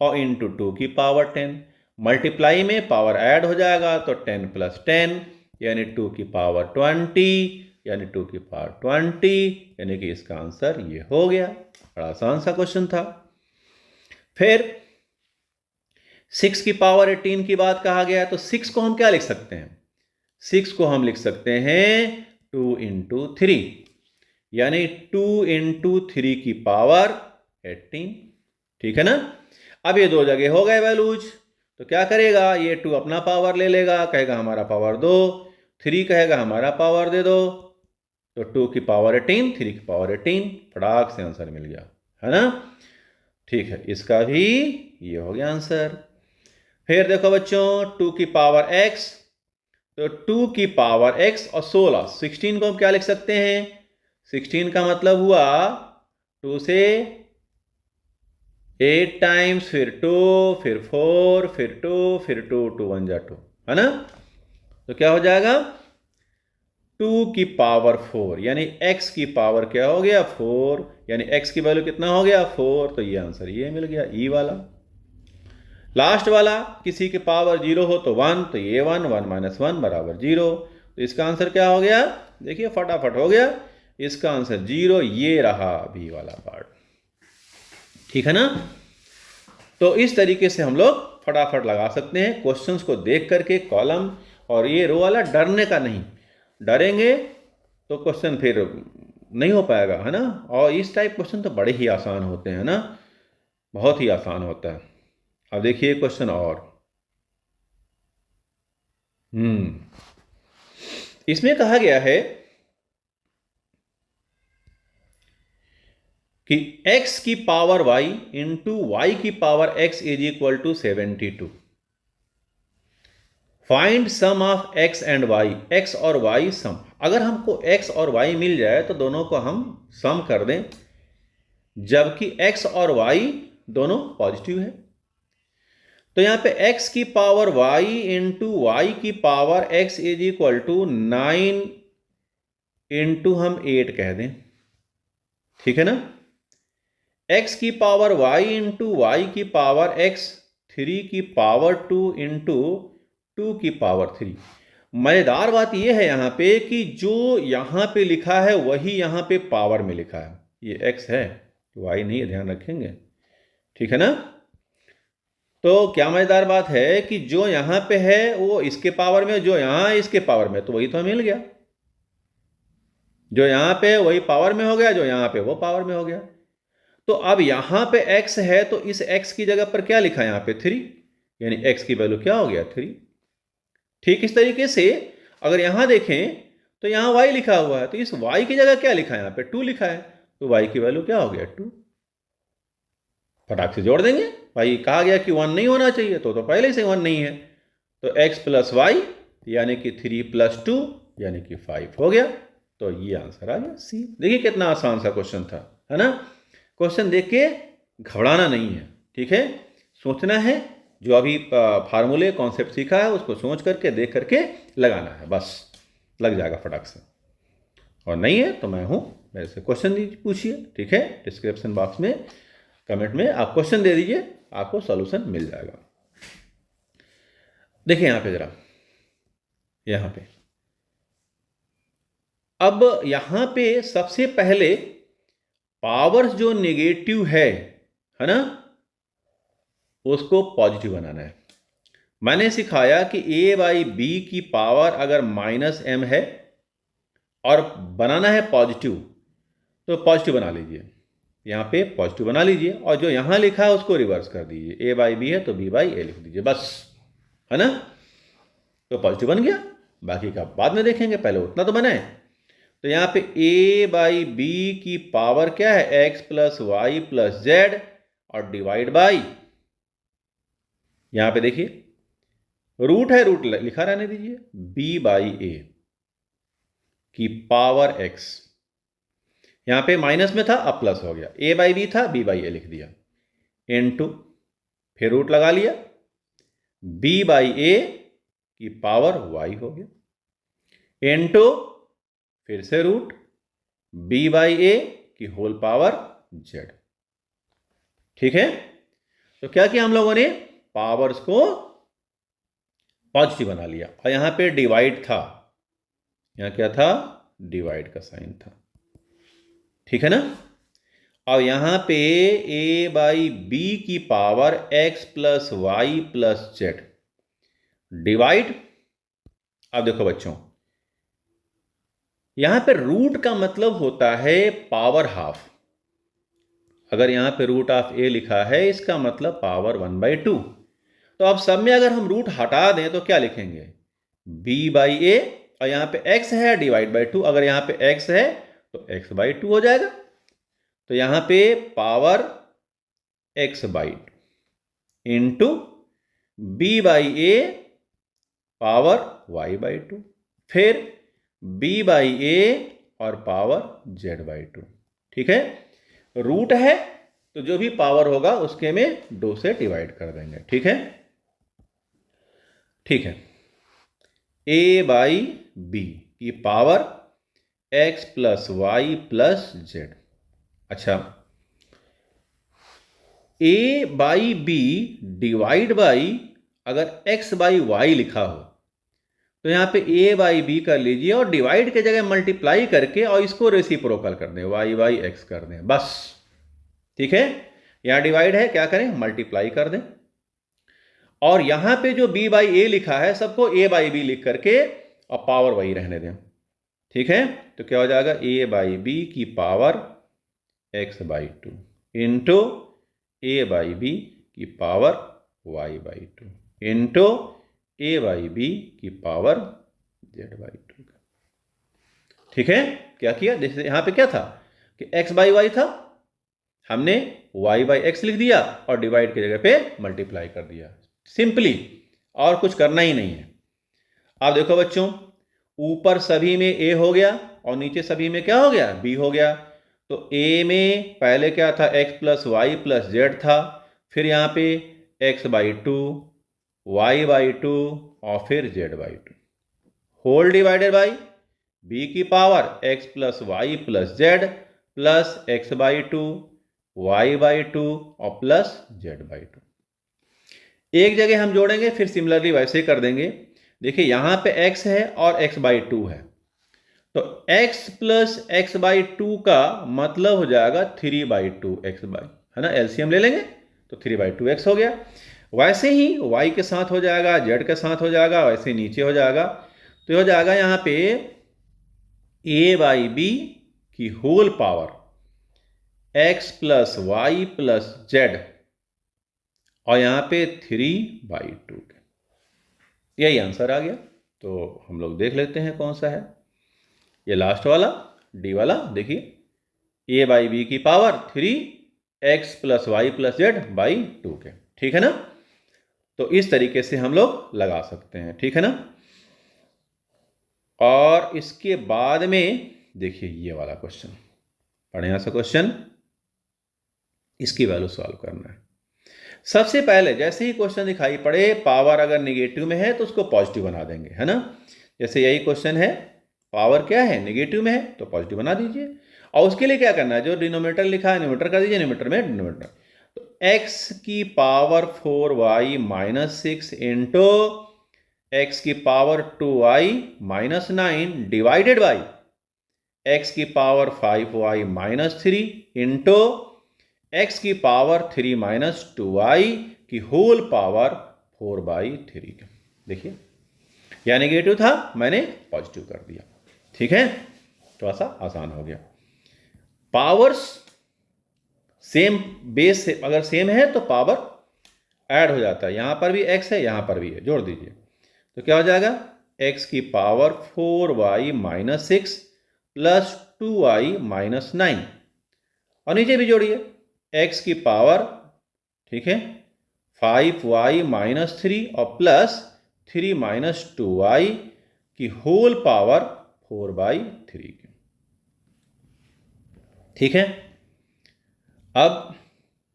और इंटू 2 की पावर 10, मल्टीप्लाई में पावर ऐड हो जाएगा तो 10 + 10 यानी 2 की पावर 20 यानी 2 की पावर 20 यानी कि इसका आंसर ये हो गया। बड़ा आसान सा क्वेश्चन था। फिर 6 की पावर 18 की बात कहा गया, तो 6 को हम क्या लिख सकते हैं? 6 को हम लिख सकते हैं 2 × 3 यानी 2 × 3 की पावर 18, ठीक है ना। अब ये 2 जगह हो गए वैल्यूज, तो क्या करेगा, ये 2 अपना पावर ले लेगा, कहेगा हमारा पावर दो, 3 कहेगा हमारा पावर दे दो, तो 2 की पावर 18 3 की पावर 18, फटाक से आंसर मिल गया, है ना। ठीक है, इसका भी ये हो गया आंसर। फिर देखो बच्चों 2 की पावर x, तो 2 की पावर x और 16 को हम क्या लिख सकते हैं? 16 का मतलब हुआ 2 से 8 टाइम्स, फिर 2 फिर 4 फिर 2 फिर 2 2 1 जा 2, है ना। तो क्या हो जाएगा 2 की पावर 4 यानी x की पावर क्या हो गया 4, यानी x की वैल्यू कितना हो गया 4, तो ये आंसर ये मिल गया ई वाला। लास्ट वाला किसी के पावर 0 हो तो 1, तो ये 1 1 - 1 = 0, तो इसका आंसर क्या हो गया? देखिए फटाफट हो गया, इसका आंसर 0 ये रहा बी वाला पार्ट, ठीक है ना। तो इस तरीके से हम लोग फटाफट लगा सकते हैं क्वेश्चंस को देख करके कॉलम, और ये रो वाला डरने का नहीं, डरेंगे तो क्वेश्चन फिर नहीं हो पाएगा, है ना। और इस टाइप क्वेश्चन तो बड़े ही आसान होते हैं ना, बहुत ही आसान होता है। अब देखिए क्वेश्चन और इसमें कहा गया है कि x की पावर y इंटू वाई की power x = 72। Find sum of x and y, x और y सम। अगर हमको x और y मिल जाए तो दोनों को हम सम कर दें, जबकि x और y दोनों पॉजिटिव है, तो यहां पे x की पावर y इंटू वाई की पावर x = 9 इंटू हम 8 कह दें, ठीक है ना। x की पावर y इंटू वाई की पावर x 3 की पावर 2 इंटू 2 की पावर 3। मजेदार बात यह है यहां पे कि जो यहां पे लिखा है वही यहां पे पावर में लिखा है, ये x है y नहीं है, ध्यान रखेंगे, ठीक है ना। तो क्या मजेदार बात है कि जो यहां पे है वो इसके पावर में, जो यहां है इसके पावर में, तो वही तो मिल गया, जो यहां पे वही पावर में हो गया, जो यहां पे वो पावर में हो गया। तो अब यहां पे x है तो इस x की जगह पर क्या लिखा है यहां पे 3, यानी x की वैल्यू क्या हो गया 3। ठीक इस तरीके से अगर यहां देखें तो यहां y लिखा हुआ है, तो इस y की जगह क्या लिखा है यहाँ पे 2 लिखा है, तो y की वैल्यू क्या हो गया 2। फटाक से जोड़ देंगे, भाई कहा गया कि 1 नहीं होना चाहिए, तो पहले से 1 नहीं है, तो x + y यानी कि 3 + 2 यानी कि 5 हो गया, तो ये आंसर आ गया सी। देखिए कितना आसान सा क्वेश्चन था, है ना। क्वेश्चन देख के घबराना नहीं है, ठीक है, सोचना है, जो अभी फार्मूले कॉन्सेप्ट सीखा है उसको सोच करके देख करके लगाना है, बस लग जाएगा फटाक से। और नहीं है तो मैं हूं, मेरे से क्वेश्चन पूछिए, ठीक है, डिस्क्रिप्शन बॉक्स में कमेंट में आप क्वेश्चन दे दीजिए, आपको सॉल्यूशन मिल जाएगा। देखिए यहां पे जरा, यहां पे अब यहां पे सबसे पहले पावर्स जो नेगेटिव है ना, उसको पॉजिटिव बनाना है। मैंने सिखाया कि a बाई बी की पावर अगर -m है और बनाना है पॉजिटिव, तो पॉजिटिव बना लीजिए, यहां पे पॉजिटिव बना लीजिए, और जो यहां लिखा है उसको रिवर्स कर दीजिए। a बाई बी है तो b बाई ए लिख दीजिए, बस, है ना। तो पॉजिटिव बन गया, बाकी का बाद में देखेंगे, पहले उतना तो बनाए। तो यहां पे a बाई बी की पावर क्या है, x plus y plus z, और डिवाइड बाई, यहां पे देखिए रूट है, रूट लिखा रहने दीजिए, b बाई ए की पावर x, यहां पे माइनस में था अब प्लस हो गया, a बाई बी था b बाई ए लिख दिया, इनटू फिर रूट लगा लिया, b बाई ए की पावर y हो गया, इनटू फिर से रूट b बाई ए की होल पावर z। ठीक है, तो क्या किया हम लोगों ने, पावर्स को पॉजिटिव बना लिया, और यहां पे डिवाइड था, यहां क्या था, डिवाइड का साइन था। ठीक है ना। अब यहां पे a बाई बी की power x plus y plus z, divide, अब देखो बच्चों, यहां पे रूट का मतलब होता है पावर हाफ। अगर यहां पे रूट ऑफ a लिखा है, इसका मतलब पावर 1/2। तो अब सब में अगर हम रूट हटा दें तो क्या लिखेंगे, b बाई ए, और यहां पे x है डिवाइड बाई 2, अगर यहां पे x है तो x बाई 2 हो जाएगा। तो यहां पे power x by 2 into b by A power y by 2, फिर b बाई ए और पावर z बाई 2। ठीक है, रूट है तो जो भी पावर होगा उसके में 2 से डिवाइड कर देंगे। ठीक है, ठीक है, a बाई बी की power x plus y plus z. अच्छा, a by B divide by, अगर x बाई वाई लिखा हो तो यहां पे a बाई बी कर लीजिए, और डिवाइड के जगह मल्टीप्लाई करके और इसको रेसिप्रोकल कर दें, y बाई एक्स कर दें, बस। ठीक है, यहां डिवाइड है, क्या करें, मल्टीप्लाई कर दें, और यहां पे जो b बाई ए लिखा है सबको a बाई बी लिख करके और पावर वही रहने दें। ठीक है, तो क्या हो जाएगा, a बाई बी की power x by 2 into a by B की power y by 2 into a by B की पावर z बाई 2। ठीक है, क्या किया, जैसे यहां पे क्या था कि x बाई वाई था, हमने y बाई एक्स लिख दिया और डिवाइड की जगह पे मल्टीप्लाई कर दिया, सिंपली, और कुछ करना ही नहीं है। अब देखो बच्चों, ऊपर सभी में a हो गया और नीचे सभी में क्या हो गया, b हो गया। तो a में पहले क्या था, x plus y plus z था, फिर यहां पे x बाई 2, y बाई 2 और फिर z by 2, whole divided by b की power x plus y plus z plus x by 2, y by 2 और प्लस z बाई 2। एक जगह हम जोड़ेंगे, फिर सिमिलरली वैसे ही कर देंगे। देखिए यहां पे x है और x बाई 2 है, तो x प्लस x बाई 2 का मतलब हो जाएगा 3 बाई 2 x बाई, है ना, एलसीएम ले लेंगे तो 3 बाई 2 x हो गया। वैसे ही y के साथ हो जाएगा, z के साथ हो जाएगा, वैसे नीचे हो जाएगा, तो हो जाएगा यहां पे a बाई बी की whole power x plus y plus z, और यहां पे 3 बाई 2, यही आंसर आ गया। तो हम लोग देख लेते हैं कौन सा है, ये लास्ट वाला डी वाला। देखिए a बाई बी की power 3x plus y plus z by 2 के। ठीक है ना, तो इस तरीके से हम लोग लगा सकते हैं। ठीक है ना, और इसके बाद में देखिए ये वाला क्वेश्चन, बढ़िया सा क्वेश्चन, इसकी वैल्यू सॉल्व करना है। सबसे पहले जैसे ही क्वेश्चन दिखाई पड़े, पावर अगर नेगेटिव में है तो उसको पॉजिटिव बना देंगे, है ना। जैसे यही क्वेश्चन है, पावर क्या है, नेगेटिव में है, तो पॉजिटिव बना दीजिए, और उसके लिए क्या करना है, जो डिनोमिनेटर लिखा है न्यूमरेटर कर दीजिए, न्यूमरेटर में डिनोमिनेटर। तो x की power 4y minus 6 into X की power 2y minus 9 divided by X की power 5y minus 3 into X की पावर 3 माइनस 2y की होल पावर 4/3। देखिए, यह नेगेटिव था, मैंने पॉजिटिव कर दिया। ठीक है, थोड़ा सा आसान हो गया। पावर्स सेम बेस से अगर सेम है तो पावर ऐड हो जाता है। यहां पर भी x है, यहां पर भी है, जोड़ दीजिए तो क्या हो जाएगा, x की power 4y minus 6 plus 2y minus 9, और नीचे भी जोड़िए x की पावर, ठीक है, 5y माइनस 3 और प्लस 3 माइनस 2y की होल पावर 4/3। ठीक है, अब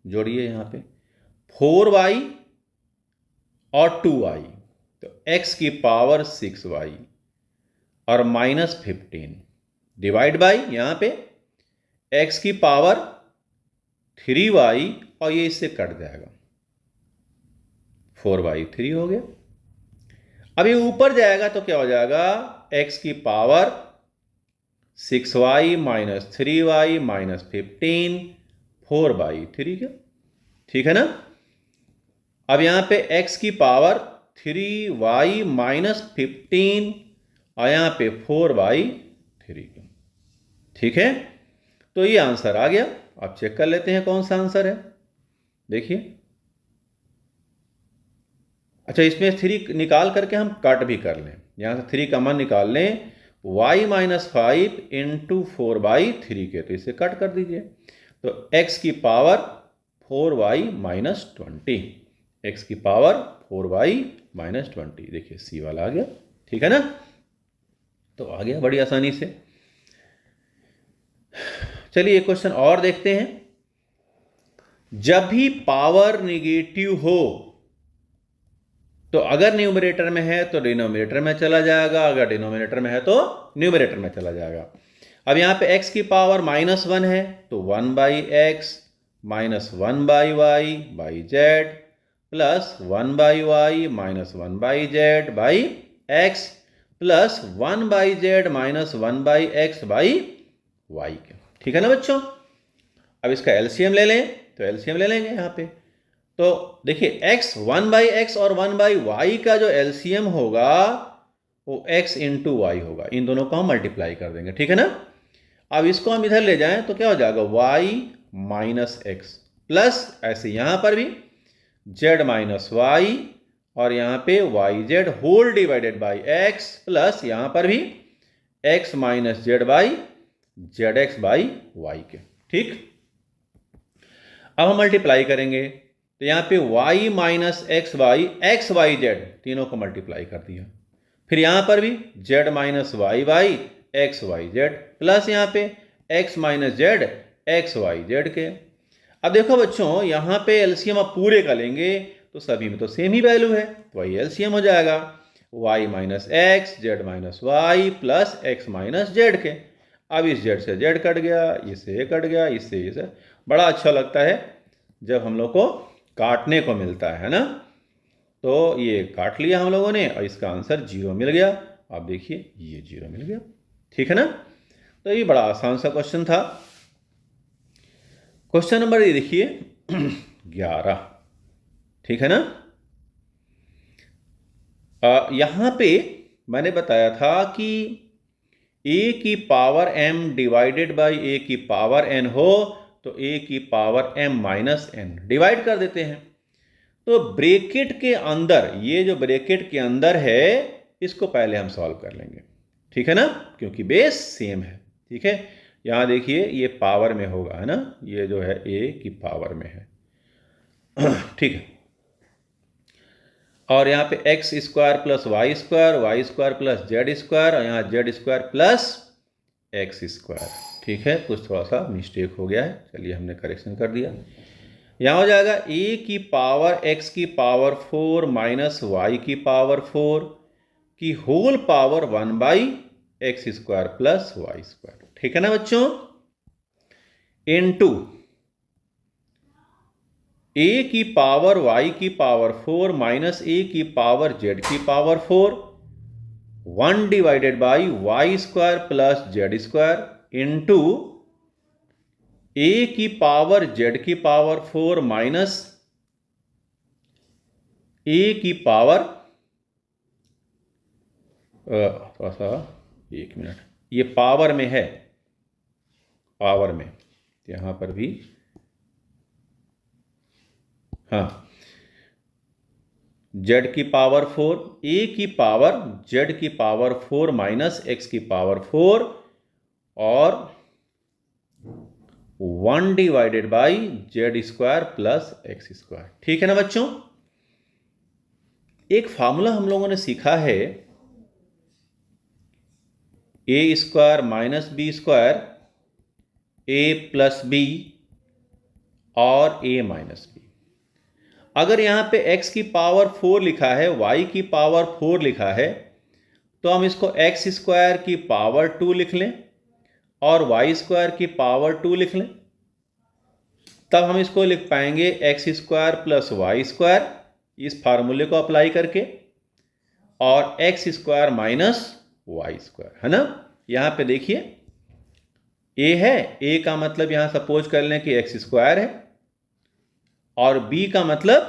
जोड़िए यहां पे 4y और 2y, तो x की पावर 6y और माइनस 15 डिवाइड बाई यहां पे x की पावर 3y और ये इससे कट जाएगा, 4/3 हो गया। अब ये ऊपर जाएगा तो क्या हो जाएगा, x की power 6y minus 3y minus 15 4/3 का। ठीक है ना। अब यहां पे x की पावर 3y माइनस 15 और यहां पे 4/3 का। ठीक है, तो ये आंसर आ गया। अब चेक कर लेते हैं कौन सा आंसर है। देखिए, अच्छा, इसमें 3 निकाल करके हम कट भी कर लें, यहां से 3 कॉमन निकाल लें, y माइनस 5 इंटू 4/3 के, तो इसे कट कर दीजिए, तो x की पावर 4y माइनस 20, x की पावर 4y माइनस 20। देखिए सी वाला आ गया। ठीक है ना, तो आ गया बड़ी आसानी से। चलिए एक क्वेश्चन और देखते हैं। जब भी पावर नेगेटिव हो तो अगर न्यूमरेटर में है तो डिनोमिनेटर में चला जाएगा, अगर डिनोमिनेटर में है तो न्यूमरेटर में चला जाएगा। अब यहां पे x की पावर -1 है तो 1/x minus 1/y by Z plus 1/y minus 1/z by x plus 1/z minus 1/x by y के। ठीक है ना बच्चों। अब इसका एलसीएम ले लें, तो एलसीएम ले लेंगे यहां पे, तो देखिए x 1/x और 1/y का जो एलसीएम होगा वो x इंटू वाई होगा, इन दोनों को हम मल्टीप्लाई कर देंगे। ठीक है ना। अब इसको हम इधर ले जाएं तो क्या हो जाएगा, y माइनस एक्स प्लस ऐसे यहां पर भी z माइनस वाई और यहां पे y z whole divided by x plus यहां पर भी x minus z by z x by y के। ठीक, अब हम मल्टीप्लाई करेंगे तो यहां पे y minus x by x y z तीनों को मल्टीप्लाई कर दिया, फिर यहां पर भी z minus y by x y z plus यहां पे x minus z x y z के। अब देखो बच्चों, यहां पे एलसीएम आप पूरे का लेंगे तो सभी में तो सेम ही वैल्यू है, तो वही एलसीएम हो जाएगा y minus x z minus y plus x minus z के। अब इस जेड से जेड कट गया, इससे ये कट गया, इससे इसे। बड़ा अच्छा लगता है जब हम लोग को काटने को मिलता है ना। तो ये काट लिया हम लोगों ने और इसका आंसर 0 मिल गया। आप देखिए ये 0 मिल गया। ठीक है ना, तो ये बड़ा आसान सा क्वेश्चन था। क्वेश्चन नंबर ये देखिए 11। ठीक है ना, यहां पे मैंने बताया था कि a की power m divided by a की पावर n हो तो a की power m minus n divide कर देते हैं। तो ब्रैकेट के अंदर, ये जो ब्रैकेट के अंदर है इसको पहले हम सॉल्व कर लेंगे। ठीक है ना, क्योंकि बेस सेम है। ठीक है, यहां देखिए ये पावर में होगा, है ना, ये जो है a की पावर में है। ठीक है, और यहाँ पे x square plus Y square plus Z square और यहाँ z square plus x square. ठीक है, कुछ थोड़ा सा मिस्टेक हो गया है, चलिए हमने करेक्शन कर दिया। यहाँ हो जाएगा a की पावर x की पावर 4 माइनस वाई की पावर 4 की whole power 1/x square plus Y square. ठीक है ना बच्चों, इनटू ए की पावर वाई की पावर 4 माइनस ए की पावर जेड की power 4 1 divided by Y square plus Z square into ए की पावर जेड की पावर 4 माइनस ए की पावर थोड़ा सा 1 मिनट, ये पावर में है, पावर में यहां पर भी, हाँ, जेड की पावर 4 ए की पावर जेड की पावर 4 माइनस एक्स की पावर 4 और 1 divided by Z square plus x square. ठीक है ना बच्चों? एक फार्मूला हम लोगों ने सीखा है, ए स्क्वायर माइनस बी स्क्वायर ए प्लस बी और ए माइनस बी। अगर यहां पे x की पावर 4 लिखा है, y की पावर 4 लिखा है, तो हम इसको x स्क्वायर की पावर 2 लिख लें और y स्क्वायर की पावर 2 लिख लें। तब हम इसको लिख पाएंगे x square plus Y square, इस फार्मूले को अप्लाई करके, और x square minus Y square, है ना? यहां पे देखिए a है, a का मतलब यहां सपोज कर लें कि x स्क्वायर है और b का मतलब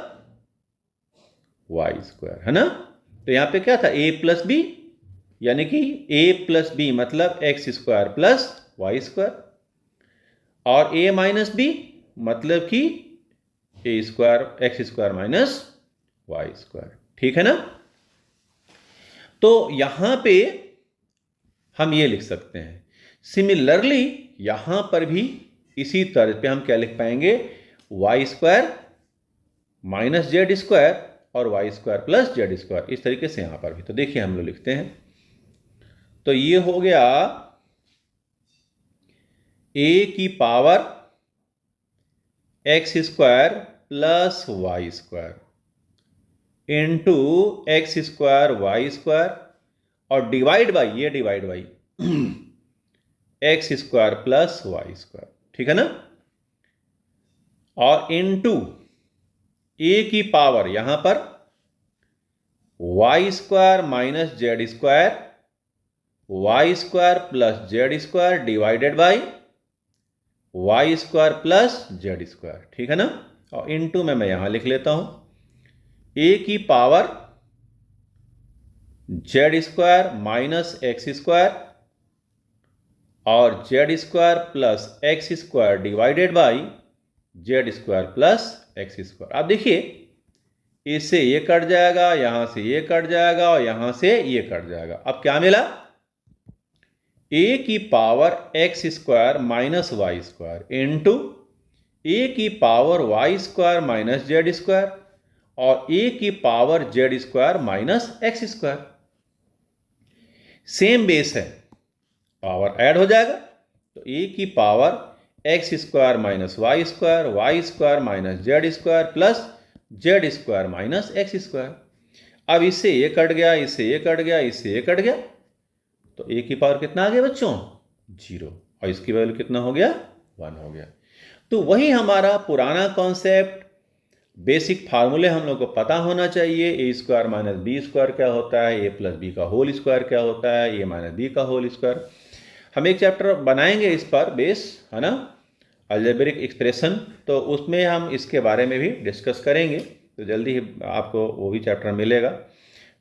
वाई स्क्वायर, है ना? तो यहां पे क्या था, a प्लस बी, यानी कि a प्लस बी मतलब x square plus Y square, और a माइनस बी मतलब कि a square x square minus Y square. ठीक है ना? तो यहां पे हम ये लिख सकते हैं। सिमिलरली यहां पर भी इसी तरह पे हम क्या लिख पाएंगे, Y square minus Z square और Y square plus Z square, इस तरीके से यहां पर भी। तो देखिए हम लोग लिखते हैं, तो ये हो गया ए की power x square plus Y square into x square y square और डिवाइड बाई, ये divide by x square plus Y square. ठीक है ना? और इंटू ए की पावर यहां पर y square minus Z square, y square plus Z square divided by Y square plus Z square. ठीक है ना? और इंटू में मैं यहां लिख लेता हूं ए की power Z square minus X square और Z square plus x square divided by Z square plus x square. अब देखिए, इससे ये कट जाएगा, यहां से ये कट जाएगा और यहां से ये कट जाएगा। अब क्या मिला, ए की power x square minus Y square into ए की power Y square minus Z square और ए की power Z square minus X square. Same base है, पावर ऐड हो जाएगा, तो ए की power x square minus Y square minus Z square plus Z square minus X square. अब इससे ये कट गया, इससे ये कट गया, इससे ये कट गया, तो ए की पावर कितना आ गया बच्चों, 0, और इसकी वैल्यू कितना हो गया, 1 हो गया। तो वही हमारा पुराना कॉन्सेप्ट, बेसिक फार्मूले हम लोग को पता होना चाहिए। ए स्क्वायर माइनस बी स्क्वायर क्या होता है, ए प्लस बी का होल स्क्वायर क्या होता है, ए माइनस बी का होल स्क्वायर। हम एक चैप्टर बनाएंगे इस पर बेस, है ना, अलजेब्रिक एक्सप्रेशन, तो उसमें हम इसके बारे में भी डिस्कस करेंगे, तो जल्दी ही आपको वो भी चैप्टर मिलेगा।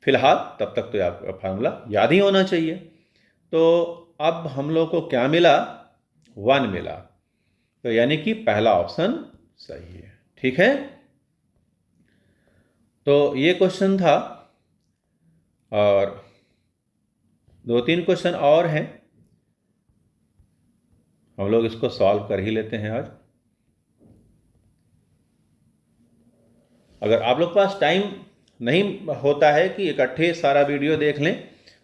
फिलहाल तब तक तो आपका फार्मूला याद ही होना चाहिए। तो अब हम लोग को क्या मिला, 1 मिला, तो यानी कि पहला ऑप्शन सही है। ठीक है? तो ये क्वेश्चन था, और 2-3 क्वेश्चन और हैं, हम लोग इसको सॉल्व कर ही लेते हैं आज। अगर आप लोग के पास टाइम नहीं होता है कि इकट्ठे सारा वीडियो देख लें,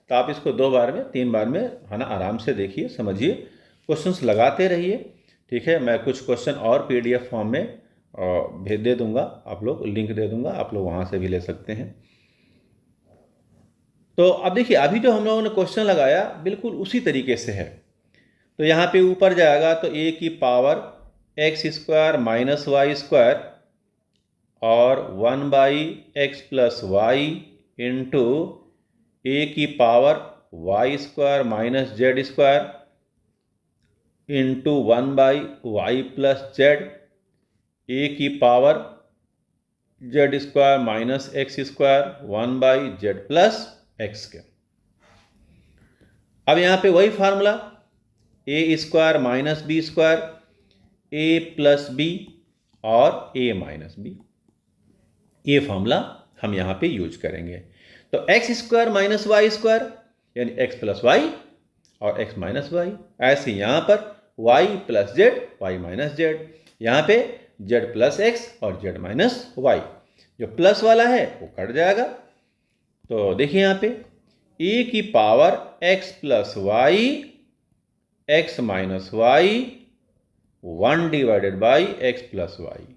तो आप इसको 2 बार में 3 बार में, है ना, आराम से देखिए, समझिए, क्वेश्चंस लगाते रहिए। ठीक है? मैं कुछ क्वेश्चन और PDF फॉर्म में भेज दे दूंगा, आप लोग लिंक दे दूंगा, आप लोग वहां से भी ले सकते हैं। तो अब देखिए, अभी जो हम लोगों ने क्वेश्चन लगाया बिल्कुल उसी तरीके से है। तो यहाँ पे ऊपर जाएगा तो ए की power x square minus Y square और 1/x+y इंटू ए की power y² minus z² into 1/y+z ए की power z² minus x² 1/z+x²। अब यहाँ पे वही formula a² minus b² a plus B और a माइनस बी, ये फॉर्मूला हम यहाँ पे यूज करेंगे। तो x² माइनस y² यानी x प्लस वाई और x माइनस वाई, ऐसे यहाँ पर y plus z y minus z, यहाँ पे z प्लस x और z माइनस वाई, जो प्लस वाला है वो कट जाएगा। तो देखिए यहाँ पे e की power x plus y x minus y 1/x plus y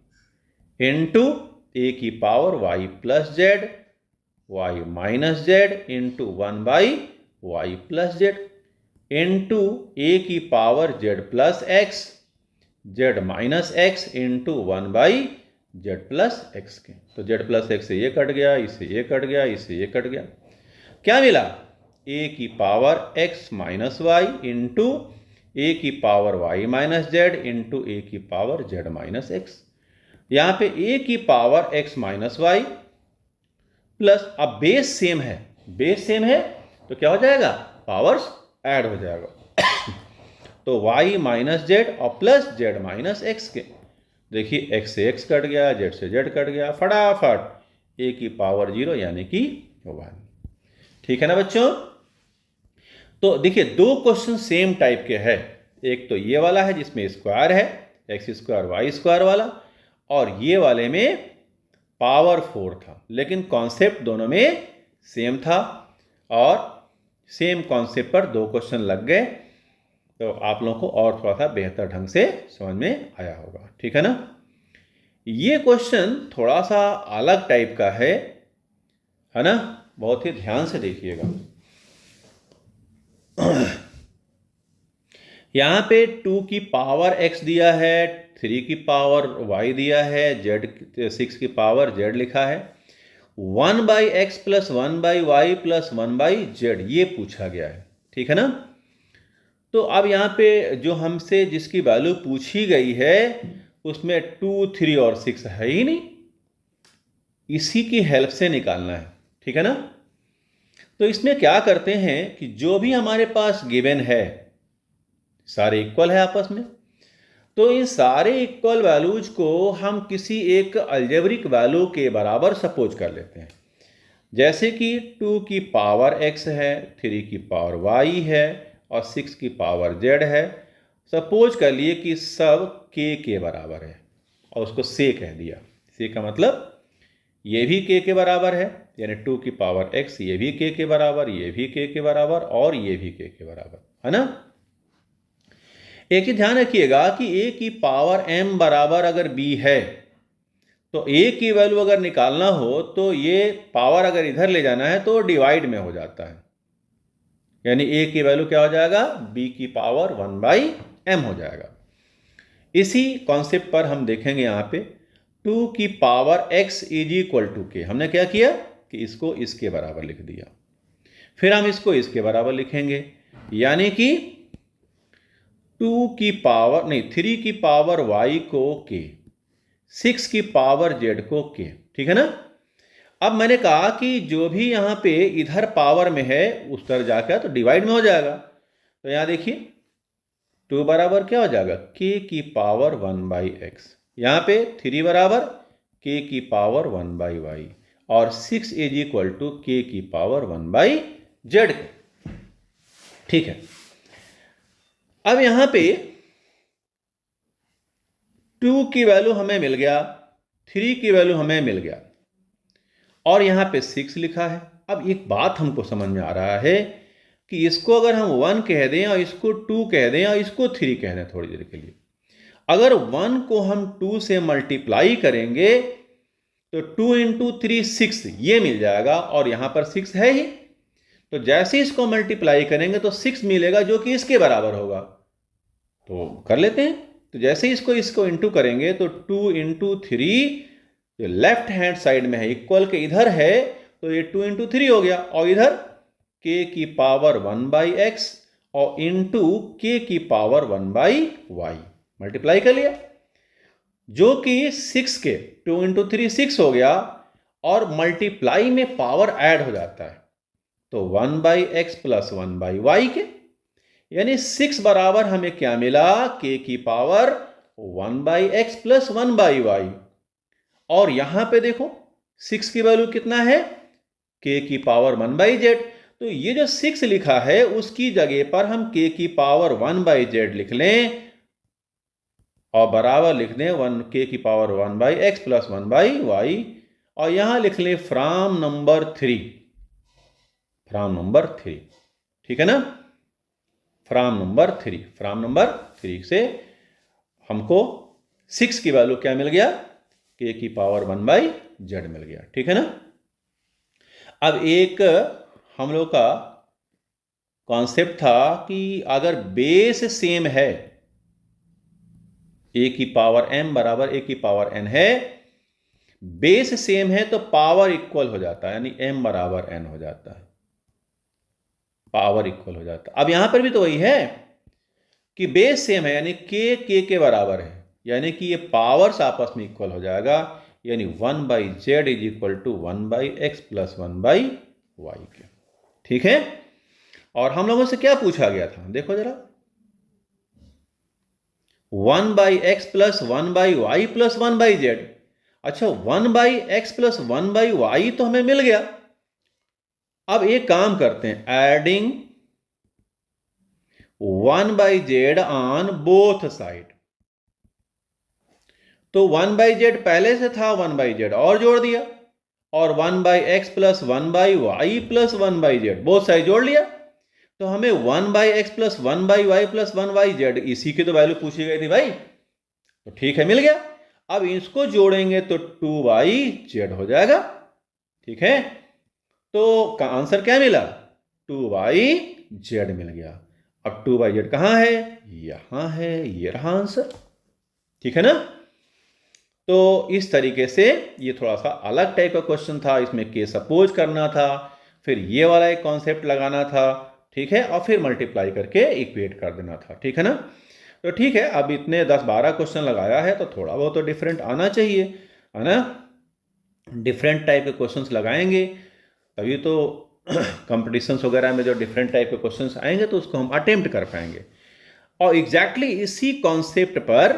into ए की power y plus z y minus z into 1/y+z into ए की power z plus x z minus x into 1/z+x के। तो z plus x से ये cut गया, इससे ये cut गया, इससे ये कट गया, क्या मिला? a की power x minus y into ए की power y minus z into ए की पावर z माइनस x। यहाँ पे a की power x minus y plus, अब बेस सेम है, बेस सेम है तो क्या हो जाएगा? पावर्स ऐड हो जाएगा। तो y माइनस जेड और प्लस z माइनस x के, देखिए x से x कट गया, z से z कट गया, फटाफट a की पावर 0 यानी कि 1। ठीक है ना बच्चों? तो देखिए दो क्वेश्चन सेम टाइप के हैं, एक तो ये वाला है जिसमें स्क्वायर है x² y² वाला, और ये वाले में पावर 4 था, लेकिन कॉन्सेप्ट दोनों में सेम था और सेम कॉन्सेप्ट पर दो क्वेश्चन लग गए, तो आप लोगों को और थोड़ा सा बेहतर ढंग से समझ में आया होगा। ठीक है ना? ये क्वेश्चन थोड़ा सा अलग टाइप का है ना? बहुत ही ध्यान से देखिएगा। यहाँ पे 2 की पावर x दिया है, 3 की पावर y दिया है, z 6 की पावर z लिखा है, 1/x plus 1/y plus 1/z ये पूछा गया है। ठीक है ना? तो अब यहाँ पे जो हमसे जिसकी वैल्यू पूछी गई है उसमें 2, 3 और 6 है ही नहीं, इसी की हेल्प से निकालना है। ठीक है ना? तो इसमें क्या करते हैं कि जो भी हमारे पास गिवन है सारे इक्वल है आपस में, तो इन सारे इक्वल वैल्यूज को हम किसी एक अलजेब्रिक वैल्यू के बराबर सपोज कर लेते हैं। जैसे कि 2 की पावर x है, 3 की पावर y है और 6 की पावर z है। सपोज कर लिए कि सब k के बराबर है और उसको से कह दिया। से का मतलब ये भी k के बराबर है, यानी 2 की पावर x ये भी k के बराबर, ये भी k के बराबर और ये भी k के बराबर, है ना? एक ही ध्यान रखिएगा कि a की पावर m बराबर अगर b है तो a की वैल्यू अगर निकालना हो तो ये पावर अगर इधर ले जाना है तो डिवाइड में हो जाता है, यानी a की वैल्यू क्या हो जाएगा? b की पावर 1/m हो जाएगा। इसी कॉन्सेप्ट पर हम देखेंगे यहाँ पे 2 की power x is equal to k, हमने क्या किया कि इसको इसके बराबर लिख दिया, फिर हम इसको इसके बराबर लिखेंगे, यानी कि 3 की पावर y को k, 6 की पावर z को k। ठीक है ना? अब मैंने कहा कि जो भी यहाँ पे इधर पावर में है उस तरह जाकर तो डिवाइड में हो जाएगा। तो यहाँ देखिए 2 बराबर क्या हो जाएगा? k की पावर 1/x, यहाँ पे 3 बराबर k की पावर 1/y और 6 इज इक्वल टू k की पावर 1/z। ठीक है, अब यहां पे 2 की वैल्यू हमें मिल गया, 3 की वैल्यू हमें मिल गया और यहां पे 6 लिखा है। अब एक बात हमको समझ में आ रहा है कि इसको अगर हम 1 कह दें और इसको 2 कह दें और इसको 3 कह दें थोड़ी देर के लिए, अगर 1 को हम 2 से मल्टीप्लाई करेंगे तो 2 इंटू 3 6 ये मिल जाएगा और यहां पर 6 है ही, तो जैसे इसको मल्टीप्लाई करेंगे तो 6 मिलेगा जो कि इसके बराबर होगा। तो कर लेते हैं। तो जैसे इसको इंटू करेंगे तो 2 इंटू 3 जो लेफ्ट हैंड साइड में है इक्वल के इधर है तो ये 2 into 3 हो गया, और इधर k की पावर 1/x और इंटू k की पावर 1/y मल्टीप्लाई कर लिया, जो कि 6 के 2 into 3 6 हो गया, और मल्टीप्लाई में पावर ऐड हो जाता है तो 1/x प्लस 1/y के, यानी 6 बराबर हमें क्या मिला, k की पावर 1/x प्लस 1/y। और यहां पे देखो 6 की वैल्यू कितना है, k की पावर 1/z, तो ये जो 6 लिखा है उसकी जगह पर हम k की पावर 1/z लिख लें और बराबर लिख दें k की पावर 1/x प्लस 1/y, और यहां लिख लें फ्रॉम नंबर 3, ठीक है ना, फ्रॉम नंबर 3 से हमको 6 की वैल्यू क्या मिल गया, k की पावर 1/z मिल गया, ठीक है ना। अब एक हम लोग का कॉन्सेप्ट था कि अगर बेस सेम है, a की पावर m बराबर a की पावर n है, बेस सेम है तो पावर इक्वल हो जाता है, यानी m बराबर n हो जाता है, पावर इक्वल हो जाता है। अब यहां पर भी तो वही है कि बेस सेम है, यानी k के बराबर है, यानी कि ये पावर्स आपस में इक्वल हो जाएगा, यानी 1/z is equal to 1/x plus 1/y के, ठीक है। और हम लोगों से क्या पूछा गया था, देखो जरा, 1/x plus 1/y plus 1/z। अच्छा, 1/x प्लस 1/y तो हमें मिल गया। अब एक काम करते हैं, adding 1/z on both side. तो 1/z पहले से था, 1/z और जोड़ दिया, और 1/x plus 1/y plus 1/z both side जोड़ लिया, तो हमें 1/x plus 1/y plus 1/z, इसी की तो वैल्यू पूछी गई थी भाई, तो ठीक है, मिल गया। अब इसको जोड़ेंगे तो 2/z हो जाएगा, ठीक है। तो आंसर क्या मिला, 2/z मिल गया। अब 2/z कहां है, यहां है, ये रहा आंसर, ठीक है ना। तो इस तरीके से ये थोड़ा सा अलग टाइप का क्वेश्चन था, इसमें केस सपोज करना था, फिर ये वाला एक कॉन्सेप्ट लगाना था, ठीक है, और फिर मल्टीप्लाई करके इक्वेट कर देना था, ठीक है ना। तो ठीक है, अब इतने 10-12 क्वेश्चन लगाया है तो थोड़ा बहुत तो डिफरेंट आना चाहिए, है ना। डिफरेंट टाइप के क्वेश्चंस लगाएंगे तभी तो कंपटीशंस वगैरह में जो डिफरेंट टाइप के क्वेश्चंस आएंगे तो उसको हम अटेम्प्ट कर पाएंगे। और एग्जैक्टली इसी कॉन्सेप्ट पर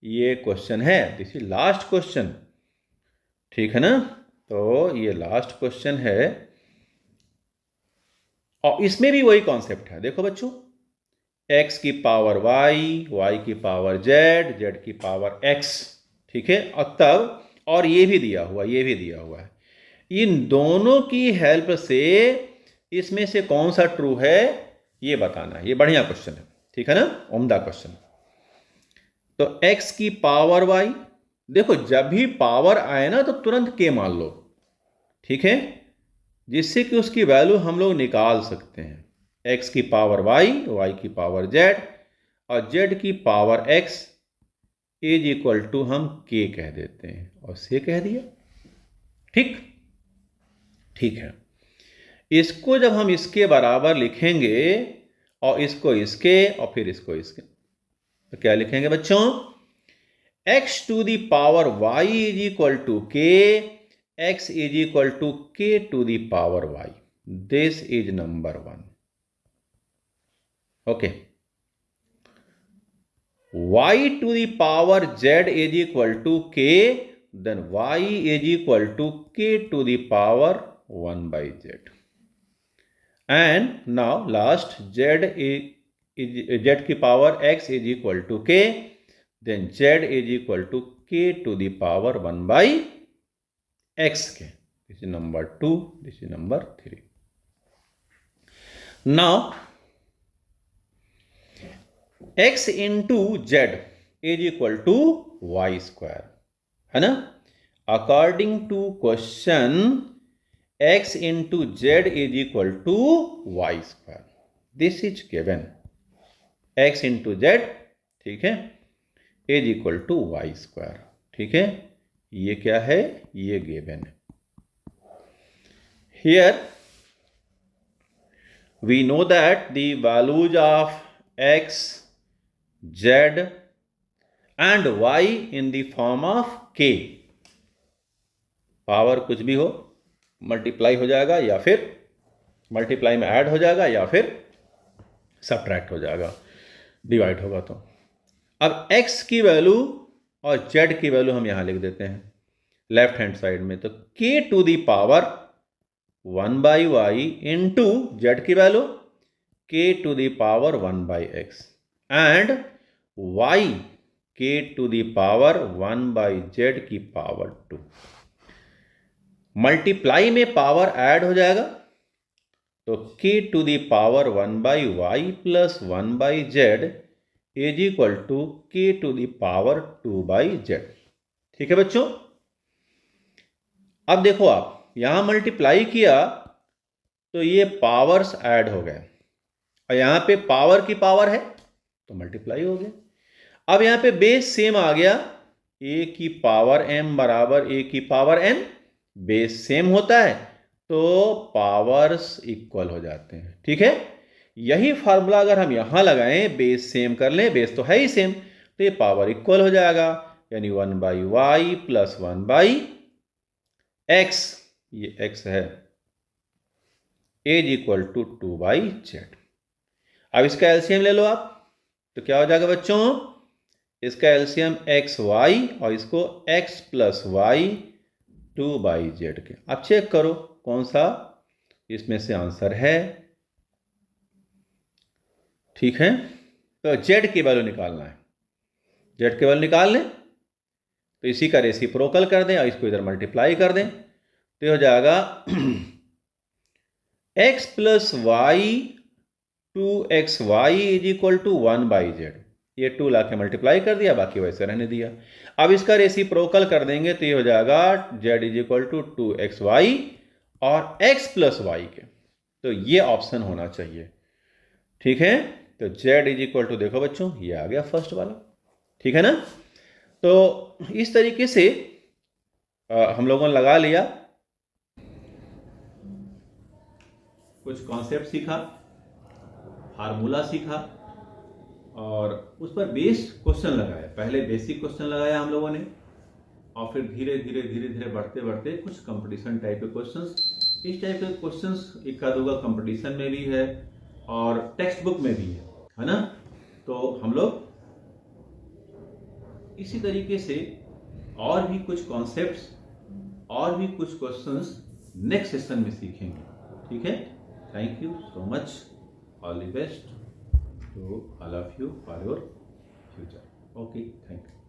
ये क्वेश्चन है, दिस इज लास्ट क्वेश्चन, ठीक है ना। तो ये लास्ट क्वेश्चन है और इसमें भी वही कॉन्सेप्ट है। देखो बच्चों, x की पावर y की पावर z की पावर x, ठीक है, और तब और ये भी दिया हुआ है, इन दोनों की हेल्प से इसमें से कौन सा ट्रू है ये बताना है। ये बढ़िया क्वेश्चन है, ठीक है ना, उम्दा क्वेश्चन। तो x की पावर y, देखो जब भी पावर आए ना तो तुरंत k मान लो, ठीक है, जिससे कि उसकी वैल्यू हम लोग निकाल सकते हैं। x की पावर y की पावर z और z की power x is equal to हम k कह देते हैं और से कह दिया, ठीक है। इसको जब हम इसके बराबर लिखेंगे और इसको इसके और फिर इसको इसके, तो क्या लिखेंगे बच्चों, x to the power y is equal to k, x is equal to k to the power y, this is number 1, okay. y to the power z is equal to k, then y is equal to k to the power 1/z. And now last z की power x is equal to k, then z is equal to k to the power 1/x k. This is number 2, this is number 3. Now x into z is equal to y square, है ना। According to question x into z is equal to y square, this is given, x into z, ठीक है, is equal to y square, ठीक है, ये क्या है, ये गिवन है। Here we know that the values of x, z and y in the form of k, power कुछ भी हो मल्टीप्लाई हो जाएगा या फिर मल्टीप्लाई में ऐड हो जाएगा या फिर सब्ट्रैक्ट हो जाएगा, डिवाइड होगा। तो अब x की वैल्यू और z की वैल्यू हम यहां लिख देते हैं लेफ्ट हैंड साइड में। तो k to the power 1/y into z की value k to the power 1/x and y k to the power 1/z की पावर 2। मल्टीप्लाई में पावर ऐड हो जाएगा तो k to the power 1/y plus 1/z is equal to k to the power 2/z। ठीक है बच्चों, अब देखो आप यहां मल्टीप्लाई किया तो ये पावर्स ऐड हो गए और यहां पे पावर की पावर है तो मल्टीप्लाई हो गया। अब यहां पे बेस सेम आ गया, a की पावर m बराबर a की पावर n, बेस सेम होता है तो पावर्स इक्वल हो जाते हैं। ठीक है, यही फार्मूला अगर हम यहां लगाएं, बेस सेम कर लें, बेस तो है ही सेम, तो ये पावर इक्वल हो जाएगा, यानी 1/y प्लस 1/x, ये x है, इज इक्वल टू 2/z। अब इसका एलसीएम ले लो आप, तो क्या हो जाएगा बच्चों, इसका एलसीएम xy और इसको x प्लस y 2/z के। अब चेक करो कौन सा इसमें से आंसर है। ठीक है, तो z की वैल्यू निकालना है, z की वैल्यू निकाल लें तो इसी का रेसिप्रोकल कर दें और इसको इधर मल्टीप्लाई कर दें तो हो जाएगा x प्लस y 2xy is equal to 1/z। ये 2 ला के मल्टीप्लाई कर दिया, बाकी वैसे रहने दिया। अब इसका रेसिप्रोकल कर देंगे तो ये हो जाएगा z is equal to 2xy और x प्लस y के, तो ये ऑप्शन होना चाहिए। ठीक है, तो z इज इक्वल टू, देखो बच्चों ये आ गया फर्स्ट वाला। ठीक है ना, तो इस तरीके से हम लोगों ने लगा लिया, कुछ कॉन्सेप्ट सीखा, फार्मूला सीखा और उस पर बेस्ड क्वेश्चन लगाया। पहले बेसिक क्वेश्चन लगाया हम लोगों ने और फिर धीरे धीरे धीरे धीरे बढ़ते बढ़ते कुछ कंपटीशन टाइप के क्वेश्चंस, इस टाइप के क्वेश्चंस इक्का दुक्का कंपटीशन में भी है और टेक्स्ट बुक में भी है ना। तो हम लोग इसी तरीके से और भी कुछ कॉन्सेप्ट्स और भी कुछ क्वेश्चंस नेक्स्ट सेशन में सीखेंगे। ठीक है, thank you so much, all the best to all of you for your future. Okay, thank you.